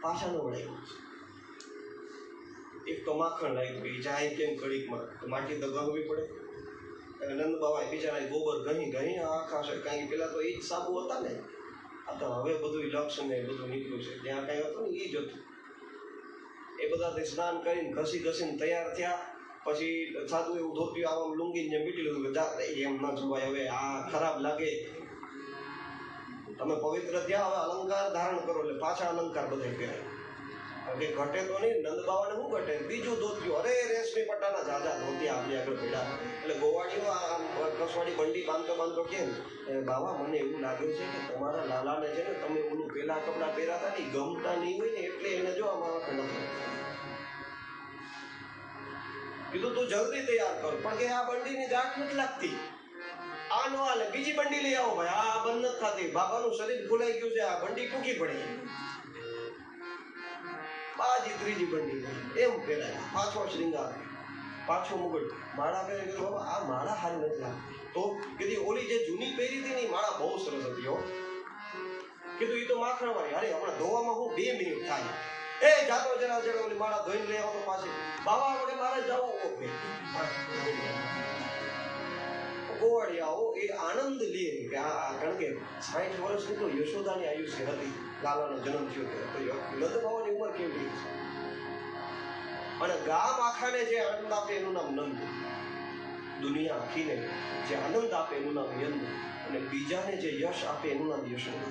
પાછા ન વળાયું. એક તો માખણ લાગ્યું, એ જાય કેમ કડીકમાં, માટી તો ગંગવી પડે. નંદ બાબા બિચારા ગોબર ઘણી આખા છે, કારણ કે પેલા તો એ જ સાબુ હતા ને, આ તો હવે બધું લક્ષ ને બધું નીકળ્યું છે. ત્યાં કઈ હતું ને એ જ હતું. એ બધાથી સ્નાન કરીને ઘસીને તૈયાર થયા. પછી સાદું એવું ધોત્યું, આમ લુંગીને મીટી લીધું કે એમ ન જવાય, હવે આ ખરાબ લાગે, તમે પવિત્ર થયા, હવે અલંકાર ધારણ કરો. એટલે પાછા અલંકાર બધા પહેરાય. કે ઘટે તો નહીં, નંદ બાવાને શું ઘટે, બીજું ધોત્યું. અરે રેશમી પટ્ટાના જાજા ધોતિયા આપણી આગળ પડ્યા. એટલે ગોવાળીઓ કસવાડી બંડી બાંધતો કેમ, બાબા મને એવું લાગે છે કે તમારા લાલાને છે ને તમે ઓલું પેલા કપડાં પહેરાતા ને ગમતા નહીં હોય ને એટલે એને જો અમારા નથી કીધું, તું જલ્દી તૈયાર કર. પણ કે આ બંડીની ગાંઠ નથી લાગતી, આ નો હાલે, બીજી બંડી લઈ આવો ભાઈ, આ બંધ નથી થતી, બાબાનું શરીર ફૂલાઈ ગયું છે, આ બંડી ટૂંકી પડી. પાછી ત્રીજી બંડી એમ પહેરાય, પાછો શ્રીંગાર, પાછો મુગટ, માળા પહેરી. બાબા આ માળા હારી નથી લાગતી. તો કીધી ઓલી જે જૂની પહેરી હતી ને માળા બહુ સરસ હતી હો. કીધું એ તો માખણ વાળી, અરે હમણાં ધોવામાં હું 2 મિનિટ થાય. એ જાતો જરા ઓલી માળા ધોઈને લઈ આવો તો પાછી. બાબા વડે મારે જવું. ગોવાળિયાઓ એ આનંદ લે કે આ, કારણ કે 60 વર્ષની તો યશોદાની આયુષ્ય હતી, લાલાનો જન્મ થયો તો નંદ બાવાની ઉંમર કેવી છે. અને ગામ આખાને જે આનંદ આપે એનું નામ નંદ, દુનિયા આખીને જે આનંદ આપે એનું નામ યંદ, અને બીજાને જે યશ આપે એનું નામ યશોદ.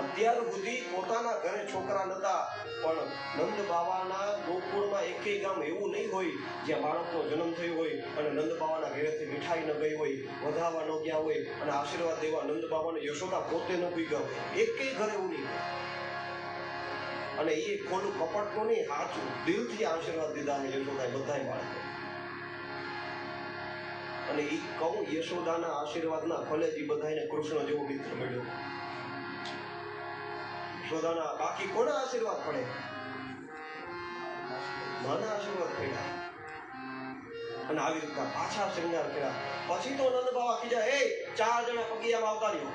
અત્યાર સુધી પોતાના ઘરે છોકરા નતા, પણ નંદ બાવાના ગોકુળમાં એકેય ગામ એવું નહીં હોય જ્યાં બાળકનો જન્મ થયો હોય અને નંદ બાવાના ઘરેથી મીઠાઈ ન ગઈ હોય, વધાવા ન ગયા હોય, અને આશીર્વાદ દેવા નંદ બાવાને યશોદા પોતે ન ભીગા હોય. એકેય ઘરે એવું નહીં. અને એ ખોટું કપટનું નહીં, સાચું દિલથી આશીર્વાદ દીધા ને યશોદાએ બધાય બાળકો. અને એ કહું, યશોદાના આશીર્વાદના ફલે જ બધાને કૃષ્ણ જેવો મિત્ર મળ્યો. યશોદાના બાકી કોના આશીર્વાદ પડે? માના આશીર્વાદ પડ્યા. અને આવી રીતના પાછા શ્રૃંગાર કર્યા. પછી તો નંદ બાવા કીધા, એ 4 જણા પગિયામાં આવતા રહ્યો,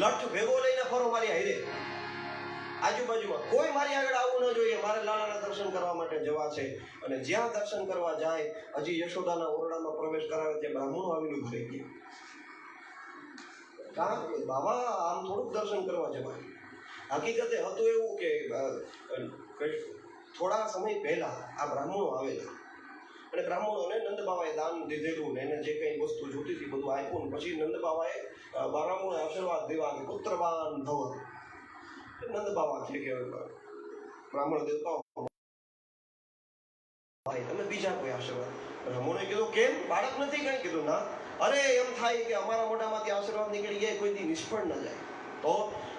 લઠ ભેગો લઈને ફરો મારી હારે, આજુબાજુમાં કોઈ મારી આગળ આવવું ન જોઈએ, મારે લાલાના દર્શન કરવા માટે જવા છે. અને જ્યાં દર્શન કરવા જાય, હજી યશોદાના ઓરડામાં પ્રવેશ કરાવે ત્યાં બ્રાહ્મણો આવીને ઘરે ગયા. બાબા આમ થોડુંક દર્શન કરવા જવાય. હકીકતે હતું એવું કે થોડા સમય પહેલા આ બ્રાહ્મણો આવેલા અને બ્રાહ્મણોને નંદ બાબાએ દાન દીધેલું ને એને જે કંઈ વસ્તુ જોતી હતી બધું આપ્યું ને પછી નંદ બાબાએ બ્રાહ્મણોને આશીર્વાદ દેવા કે પુત્રવાન ભવ. નંદ બાબા છે કે બ્રાહ્મણ દેવતાઓ તમે બીજા કોઈ આશીર્વાદ. બ્રાહ્મણોએ કીધું કેમ બાળક નથી કઈ? કીધું ના. અરે એમ થાય કે અમારા મોઢામાંથી આશીર્વાદ નીકળી ગયા કોઈ દી નિષ્ફળ ન જાય. તો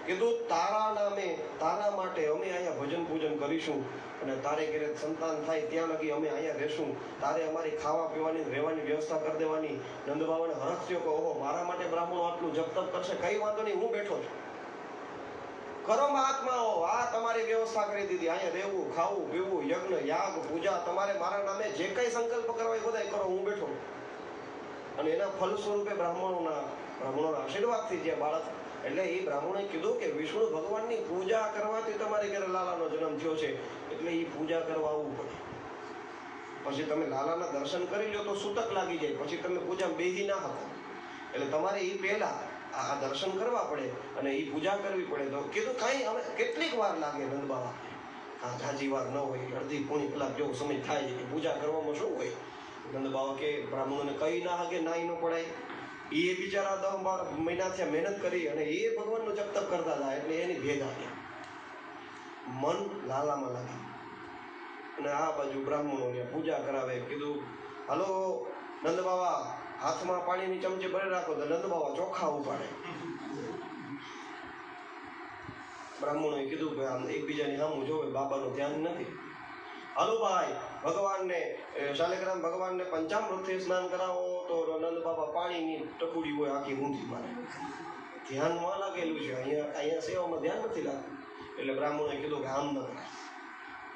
કીધું તારા નામે તારા માટે અમે અહીંયા ભજન પૂજન કરીશું અને તારે ઘરે સંતાન થાય ત્યાં લગી અમે અહીંયા રહેશું. તારે અમારી ખાવા પીવાની રહેવાની વ્યવસ્થા કરી દેવાની. નંદ બાબાને હરખ થયો કે ઓહો મારા માટે બ્રાહ્મણો આટલું જપ તપ કરશે, કઈ વાંધો નહીં, હું બેઠો છું. કરો મહાત્માઓ, આ તમારી વ્યવસ્થા કરી દીધી. અહીંયા રહેવું, ખાવું, પીવું, યજ્ઞ યાગ પૂજા તમારે મારા નામે જે કઈ સંકલ્પ કરવા એ બધા કરો, હું બેઠો. અને એના ફલ સ્વરૂપે બ્રાહ્મણોના આશીર્વાદથી જે બાળક, એટલે એ બ્રાહ્મણોએ કીધું કે વિષ્ણુ ભગવાનની પૂજા કરવાથી તમારે ઘરે લાલાનો જન્મ થયો છે એટલે એ પૂજા કરવા આવવું પડે. પછી તમે લાલાના દર્શન કરી લો તો સૂતક લાગી જાય, પછી તમે પૂજા બેહી ના શકો. એટલે તમારે એ પહેલા આ દર્શન કરવા પડે અને એ પૂજા કરવી પડે. તો કીધું કાંઈ હવે કેટલીક વાર લાગે નંદ બાબા? ઝાઝી વાર ન હોય, અડધી પોણી કલાક જેવો સમય થાય છે કે પૂજા કરવામાં શું હોય. નંદ બાબા કે બ્રાહ્મણોને કઈ ના હગે નાઈ ન પડાય. એ બિચારા 10-12 મહિના થયા મહેનત કરી અને એ ભગવાનનો જપ તપ કરતા હતા એટલે એની ભેદ આવ્યા. મન લાલામાં લાગી અને આ બાજુ બ્રાહ્મણોને પૂજા કરાવે. કીધું હાલો નંદ બાબા હાથમાં પાણીની ચમચી ભરી રાખો. તો નંદ બાબા ચોખા ઉપાડે. બ્રાહ્મણોએ કીધું કે આમ એકબીજાની સામું જોવે, બાબાનું ધ્યાન નથી. હાલો ભાઈ ભગવાનને શાલિગ્રામ ભગવાનને પંચામૃતથી સ્નાન કરાવો. તો નંદ બાબા પાણીની ટપુડી હોય આખી ઊંધી મારે, ધ્યાનમાં લાગેલું છે, અહીંયા સેવામાં ધ્યાન નથી લાગતું. એટલે બ્રાહ્મણોએ કીધું કે આમ ન કરાય,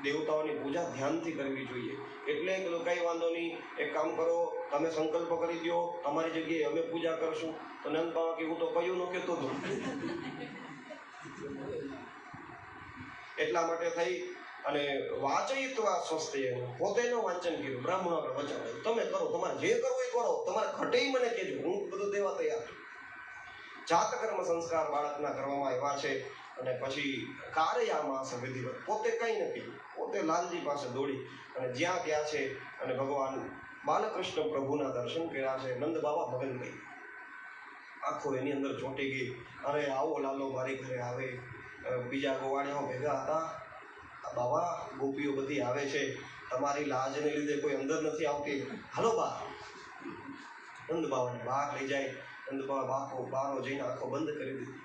દેવતાઓની પૂજા ધ્યાનથી કરવી જોઈએ. એટલે કીધું કઈ વાંધો નહીં, એક કામ કરો, તમે સંકલ્પ કરી દો, તમારી જગ્યાએ અમે પૂજા કરશું. તો નંદ બાબા કે હું તો કયું ન કહેતો હતો. એટલા માટે થઈ અને વાચયિત્વા સ્વસ્તય, પોતેનું વાંચન કર્યું. બ્રાહ્મણો આપણે વચન તમે કરો, તમારે જે કરવું એ કરો, તમારે ઘટે મને કહેજો, હું બધું દેવા તૈયાર છું. જાતકર્મ સંસ્કાર બાળકના કરવામાં આવ્યા છે. અને પછી કાર્યામાસ વિધિવત, પોતે કંઈ નથી, પોતે લાલજી પાસે દોડી અને જ્યાં ગયા છે અને ભગવાન બાલકૃષ્ણ પ્રભુના દર્શન કર્યા છે. નંદ બાબા મગન ગઈ, આખો એની અંદર ચોંટી ગઈ. અરે આવો લાલો મારી ઘરે આવે. બીજા ગોવાળિયાઓ ભેગા હતા, બાબા ગોપીઓ બધી આવે છે, તમારી લાજને લીધે કોઈ અંદર નથી આવતી, હાલો બા. નંદ બાબાને બહાર લઈ જાય. નંદ બાબા બારો જઈને આંખો બંધ કરી દીધી.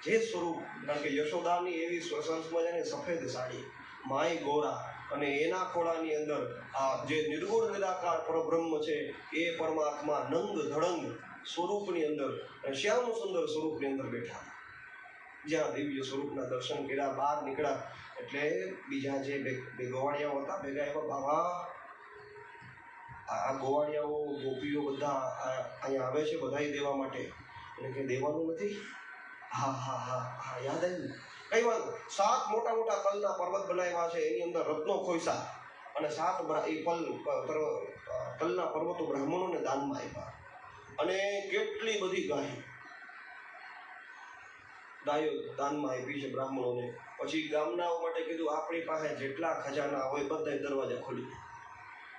જે સ્વરૂપ, કારણ કે યશોદાની એવી સરસ મજાની સફેદ સાડી, માય ગોરા, અને એના ખોળાની અંદર આ જે નિર્ગુણ નિરાકાર પરબ્રહ્મ છે એ પરમાત્મા નંગ ધડંગ સ્વરૂપની અંદર, શ્યામ સુંદર સ્વરૂપની અંદર બેઠા. જ્યાં દિવ્ય સ્વરૂપના દર્શન કર્યા, બહાર નીકળ્યા એટલે બીજા જે બે ગોવાળિયાઓ હતા ભેગા એવા, બાબા આ ગોવાળિયાઓ ગોપીઓ બધા અહીંયા આવે છે બધાઈ દેવા માટે, એટલે કે દેવાનું નથી. હા હા હા હા યાદ આવ્યું, કઈ વાંધો. 7 મોટા મોટા તલના પર્વત બનાવ્યા છે, એની અંદર રત્નો ખોઈસા અને 7 તલના પર્વતો બ્રાહ્મણોને દાનમાં આપ્યા. અને કેટલી બધી ગાયો દાનમાં આપી છે બ્રાહ્મણોને. પછી ગામનાઓ માટે કીધું આપણી પાસે જેટલા ખજાના હોય બધા દરવાજા ખોલી દે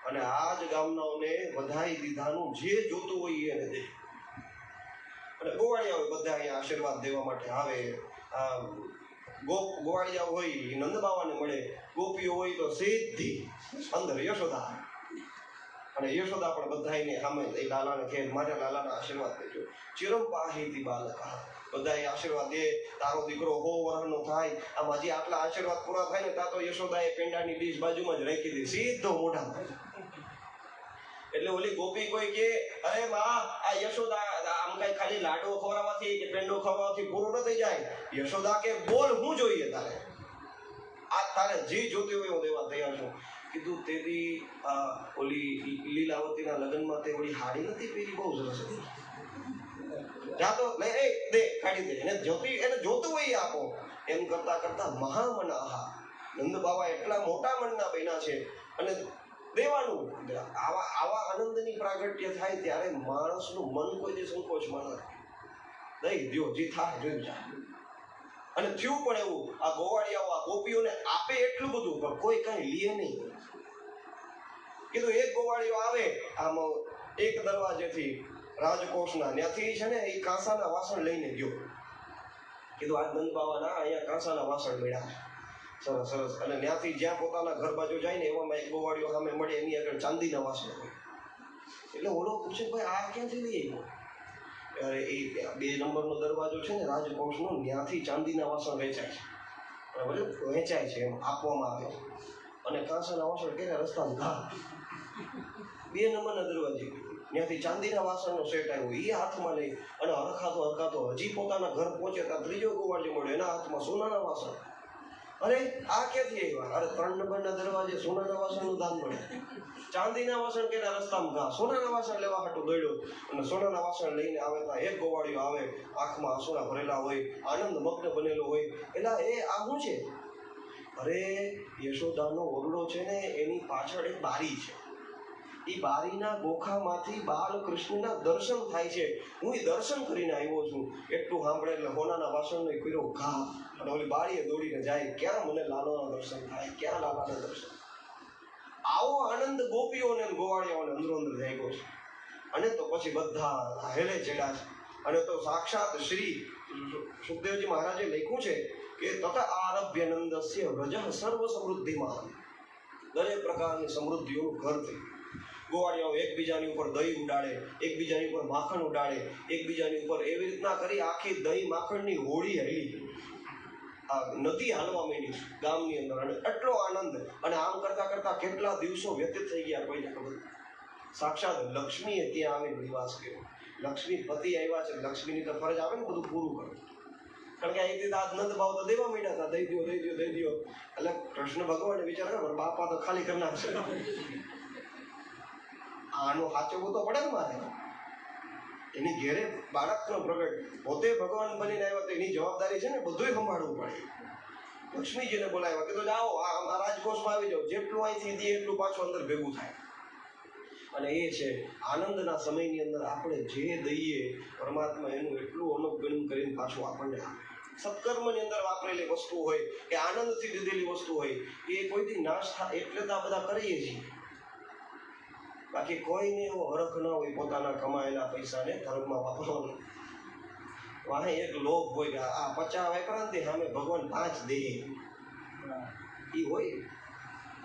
અને આ જ ગામનાઓને વધાઈ દીધાનું જે જોતું હોય એને દે. અને ગોવાળિયાઓ બધા અહીંયા આશીર્વાદ દેવા માટે આવે. ગોવાળિયા હોય એ નંદ બાબાને મળે, ગોપીઓ હોય તો સીધી અંદર યશોદા. અને યશોદા પણ બધાને સામે એ લાલાને કહે મારા લાલાના આશીર્વાદ દેજો. ચિરમ પાહિતી બાલક, બધા આશીર્વાદ દે, તારો દીકરો 100 વર્ષનો થાય. આમ હજી આટલા આશીર્વાદ પૂરા થાય ને ત્યાં તો યશોદાએ પેંડાની ડીશ બાજુમાં જ રાખી દે, સીધો મોઢામાં. એટલે ઓલી ગોપી કોઈ કે અરે માં આ યશોદા આમ કઈ ખાલી લાડવો ખવડાવવાથી કે પેંડો ખવડાવવાથી પૂરું ન થઈ જાય. યશોદા કે બોલ હું જોઈએ તારે, આ તારે જે જોતી હોય હું દેવા તૈયાર છું. કીધું તેરી ઓલી લીલાવતીના લગ્નમાં તે ઓલી હાડી નથી પહેરી, બહુ સરસ હતી. જા તો લે એ દે, કાઢી દે, એને જોતું હોય એ આપો. એમ કરતા કરતા મહામનાહા નંદ બાબા એટલા મોટા મનના બન્યા છે. અને દેવાનું આવા આનંદની પ્રાગટ્ય થાય ત્યારે માણસનું મન કોઈ દી સંકોચમાં ન થાય. દઈ દ્યો, જી થાય જોઈ જાય. અને થયું પણ એવું, આ ગોવાળિયાઓ આ ગોપીઓને આપે એટલું બધું પણ કોઈ કઈ લે નહીં. કીધું એક ગોવાળિયો આવે આમ એક દરવાજેથી રાજકોષના ત્યાંથી છે ને એ કાંસાના વાસણ લઈને ગયો. કીધું આ નંદ બાવાના અહીંયા કાંસાના વાસણ મળ્યા. સરસ સરસ. અને ત્યાંથી જ્યાં પોતાના ઘર બાજુ જાય ને એવામાં એક ગોવાળિયો સામે મળે, એની આગળ ચાંદીના વાસણ હોય. એટલે ઓલો પૂછે ભાઈ આ ક્યાંથી લઈ આવ્યો? અરે એ 2 નંબરનો દરવાજો છે ને રાજકોષનો, ત્યાંથી ચાંદીના વાસણ વેચાય છે. બરાબર, વેચાય છે, એમ આપવામાં આવે. અને કાંસાના વાસણ કેના રસ્તામાં ઘા 2 નંબરના દરવાજે ત્યાંથી ચાંદીના વાસણનો સેટ આવ્યો, એ હાથમાં લઈ અને હરખાતો હજી પોતાના ઘર પહોંચે ત્યાં ત્રીજો ગોવાળિયો મળ્યો, એના હાથમાં સોનાના વાસણ. અરે આ ક્યાંથી આવ્યા? અરે 3 નંબરના દરવાજે સોનાના વાસણનું દાન મળે. ચાંદીના વાસણ કેના રસ્તામાં ઘા, સોનાના વાસણ લેવા હાટું દોડ્યો. અને સોનાના વાસણ લઈને આવે ત્યાં એક ગોવાળિયો આવે, આંખમાં આંસુડા ભરેલા હોય, આનંદ મગ્ન બનેલો હોય. એટલે એ આ શું છે? અરે યશોદાનો ઓરડો છે ને એની પાછળ એક બારી છે. એ બારીના ગોખામાંથી બાલકૃષ્ણના દર્શન થાય છે. હું એ દર્શન કરીને આવ્યો છું. એટલું સાંભળે એટલે હોનાના વાસણનો કર્યો ઘા અને ઓલી બારીએ દોડીને જાય, ક્યાં મને લાલાના દર્શન થાય, ક્યાં લાલાના દર્શન. આવો આનંદ ગોપીઓને ગોવાળિયાઓને અંદરો અંદર જાગ્યો છે. અને તો પછી બધા હેલે ચડ્યા છે. અને તો સાક્ષાત શ્રી સુખદેવજી મહારાજે લખ્યું છે કે તથા આરભ્ય નંદસ્ય વ્રજ સર્વ સમૃદ્ધિમાં, દરેક પ્રકારની સમૃદ્ધિઓનું ઘર થયું. ગોવાળિયાઓ એકબીજાની ઉપર દહીં ઉડાડે, એકબીજાની ઉપર માખણ ઉડાડે, એકબીજાની ઉપર એવી રીતના કરી આખી દહીં માખણની હોળી હરી. આ નદી હાલવા માંડી ગામની અંદર, અને એટલો આનંદ. અને આમ કરતા કરતા કેટલા દિવસો વ્યતીત થઈ ગયા કોઈને ખબર. સાક્ષાત લક્ષ્મીએ ત્યાં આવીને નિવાસ કર્યો. લક્ષ્મી પતિ આવ્યા છે, લક્ષ્મીની તો ફરજ આવે ને બધું પૂરું કરવું. કારણ કે અહીંથી તો આનંદ ભાવ તો દેવા માંડ્યા હતા, દઈ દો. એટલે કૃષ્ણ ભગવાને વિચાર કર્યો બાપા તો ખાલી કરી નાખશે, આનું સાચવવું તો પડે ને મારે. એની ઘેરે બાળકનો પ્રગટ, પોતે ભગવાન બનીને આવ્યા તો એની જવાબદારી છે ને બધું સંભાળવું પડે. લક્ષ્મીજીને બોલાવ્યા, કીધું જાઓ આ રાજકોષમાં આવી જાઓ, જેટલું અહીંથી દે એટલું પાછું અંદર ભેગું થાય. અને એ છે આનંદના સમયની અંદર આપણે જે દઈએ પરમાત્મા એનું એટલું અનુગમન કરીને પાછું આપણને આપે. સત્કર્મની અંદર વાપરેલી વસ્તુ હોય કે આનંદથી દીધેલી વસ્તુ હોય, એ કોઈથી નાશ થાય એટલે તો આ બધા કરીએ છીએ. બાકી કોઈને એવો હરખ ન હોય પોતાના કમાયેલા પૈસાને ધર્મમાં વાપરવાનો. વાહે એક લોભ હોય કે આ 50 વાપરા ને સામે ભગવાન 5 દે, એ હોય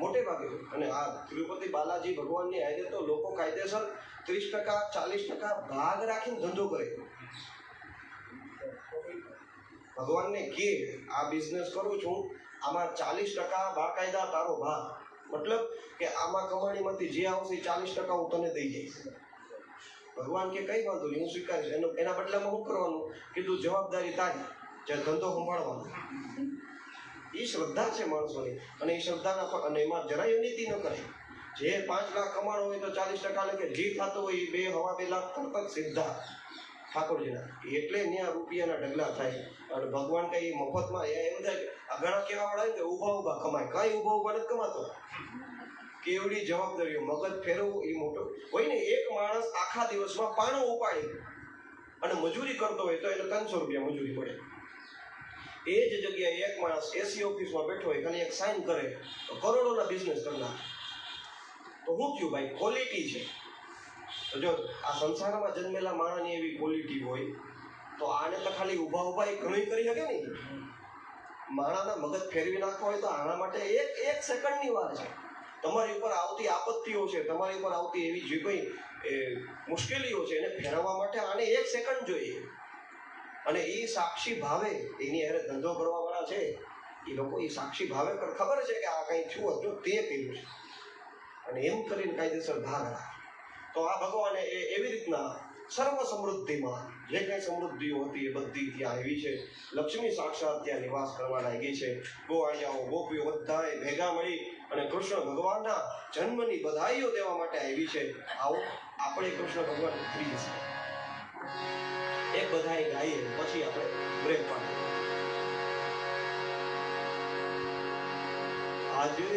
મોટે ભાગે. અને આ તિરુપતિ બાલાજી ભગવાનની હારે તો લોકો કાયદેસર 30% 40% ભાગ રાખીને ધંધો કરે. ભગવાનને કે આ બિઝનેસ કરું છું, આમાં 40% બાકાયદા તારો ભાગ, મતલબ કે આમાં કમાણીમાંથી જે આવશે 40% હું તને દઈ જઈશ. ભગવાન કે કઈ વાંધો નહીં, હું સ્વીકારીશ. એના બદલામાં શું કરવાનું? કીધું જવાબદારી તારી, જે ધંધો સંભાળવાનો. એ શ્રદ્ધા છે માણસોની, અને એ શ્રદ્ધાના અને એમાં જરાય નીતિ ન કરે. જે 5 લાખ કમાણો હોય તો 40% લે, કે જે થતું હોય એ 2-2.5 લાખ તરત સીધા ઠાકોરજીના. એટલે ત્યાં રૂપિયાના ઢગલા થાય. અને ભગવાન કઈ મફતમાં એમ થાય. આ ઘણા કેવા વાળા કે ઊભા કમાય, કઈ ઊભા નથી કમાતો. કેવડી જવાબદારીઓ, મગજ ફેરવવું એ મોટો હોય ને. એક માણસ આખા દિવસમાં પાણો ઉપાડે અને મજૂરી કરતો હોય તો એને 300 રૂપિયા મજૂરી પડે. એ જ જગ્યાએ એક માણસ એસી ઓફિસમાં બેઠો હોય, ખાલી એક સાઇન કરે તો કરોડોના બિઝનેસ કરી નાખે. તો શું થયું ભાઈ? ક્વોલિટી છે. તો જો આ સંસારમાં જન્મેલા માણસની એવી ક્વોલિટી હોય તો આને તો ખાલી ઊભા એ ઘણું કરી શકે નહીં. માણાના મગજ ફેરવી નાખવા હોય તો આના માટે એક સેકન્ડની વાર છે. તમારી ઉપર આવતી આપત્તિઓ છે, તમારી ઉપર આવતી એવી જે કોઈ મુશ્કેલીઓ છે, એને ફેરવવા માટે આને 1 સેકન્ડ જોઈએ. અને એ સાક્ષી ભાવે એની હારે ધંધો કરવા વાળા છે, એ લોકો એ સાક્ષી ભાવે ખબર છે કે આ કંઈ થયું હતું તે કર્યું છે, અને એમ કરીને કાયદેસર ભાગ રાખે. તો આ ભગવાને એવી રીતના સર્વ સમૃદ્ધિમાં જે કંઈ સમૃદ્ધિઓ હતી એ બધી ત્યાં આવી છે. લક્ષ્મી સાક્ષાત ત્યાં નિવાસ કરવા લાગી છે. ગોવાળિયાઓ ગોપીઓ બધાએ ભેગા મળી અને કૃષ્ણ ભગવાનના જન્મની બધાઈઓ દેવા માટે આવી છે. આવો આપણે કૃષ્ણ ભગવાન પ્રિય છે. એક બધાએ ગાઈએ પછી આપણે બ્રેક પાડીએ. આજે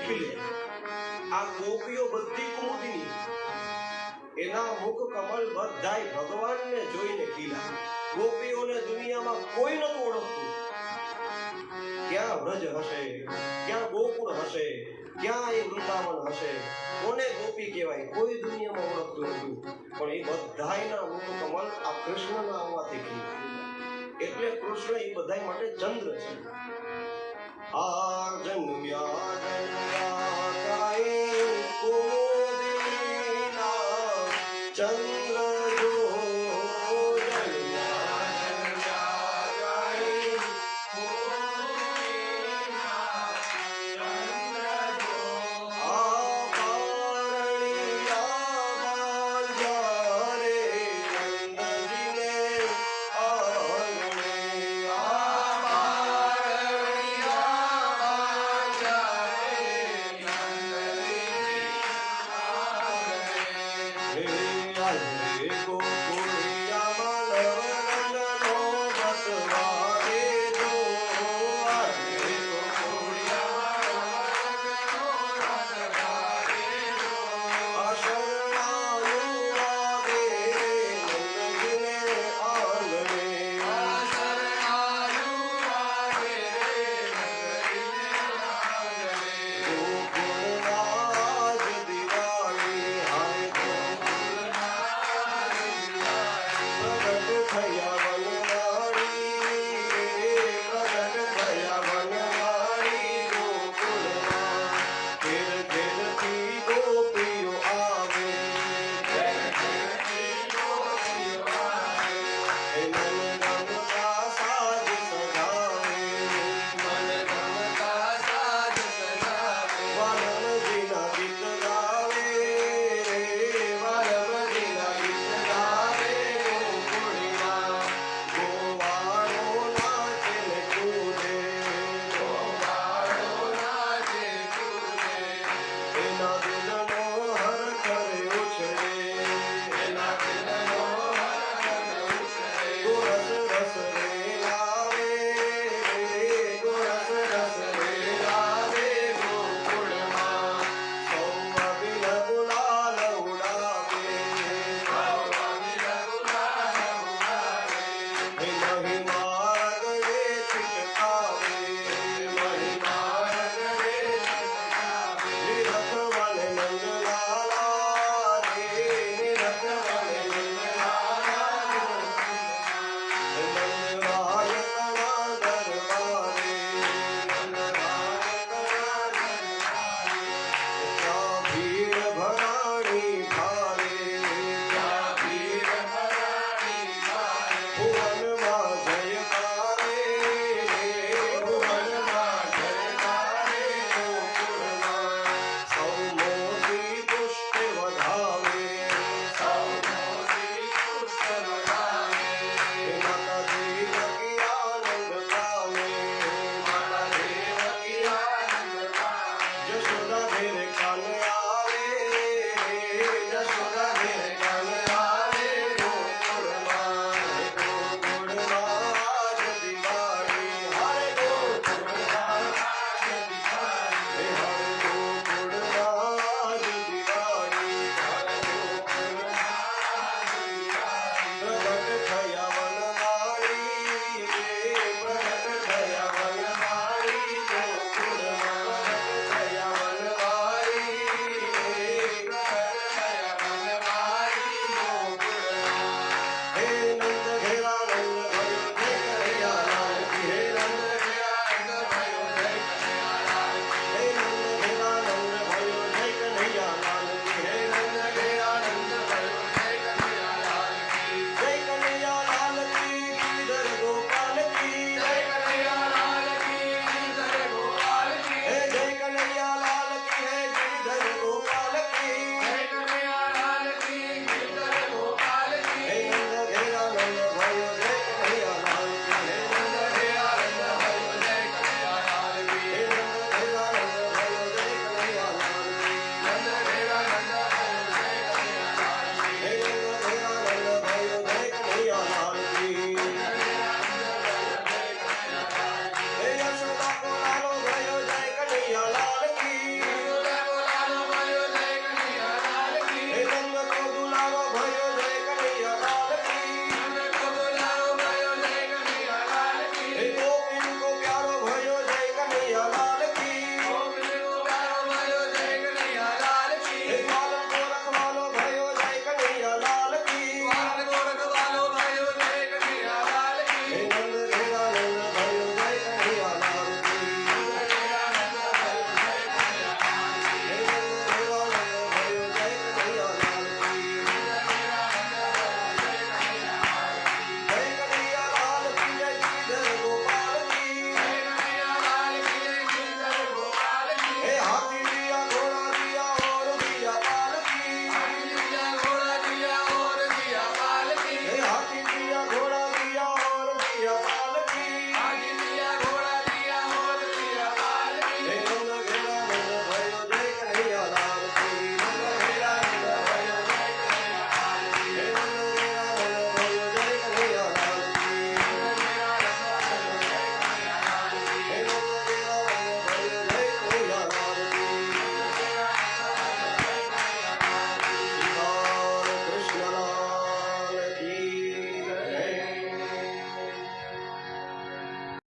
ખીલે. આ ગોપીઓ બધી કુમુદિની, એના મુખ કમળ બધાય ભગવાનને જોઈને ખીલા. ગોપીઓને દુનિયામાં કોઈ નતું ઓળખતું. ક્યાં વ્રજ હશે, ક્યાં ગોકુળ હશે, ક્યાં એ વૃંદાવન હશે, કોને ગોપી કહેવાય, કોઈ દુનિયામાં ઓળખતું નતું. પણ એ બધાયના મુખ કમળ આ કૃષ્ણના આવવાથી ખીલા. એટલે કૃષ્ણ એ બધાય માટે ચંદ્ર છે. આ જન્મ્યા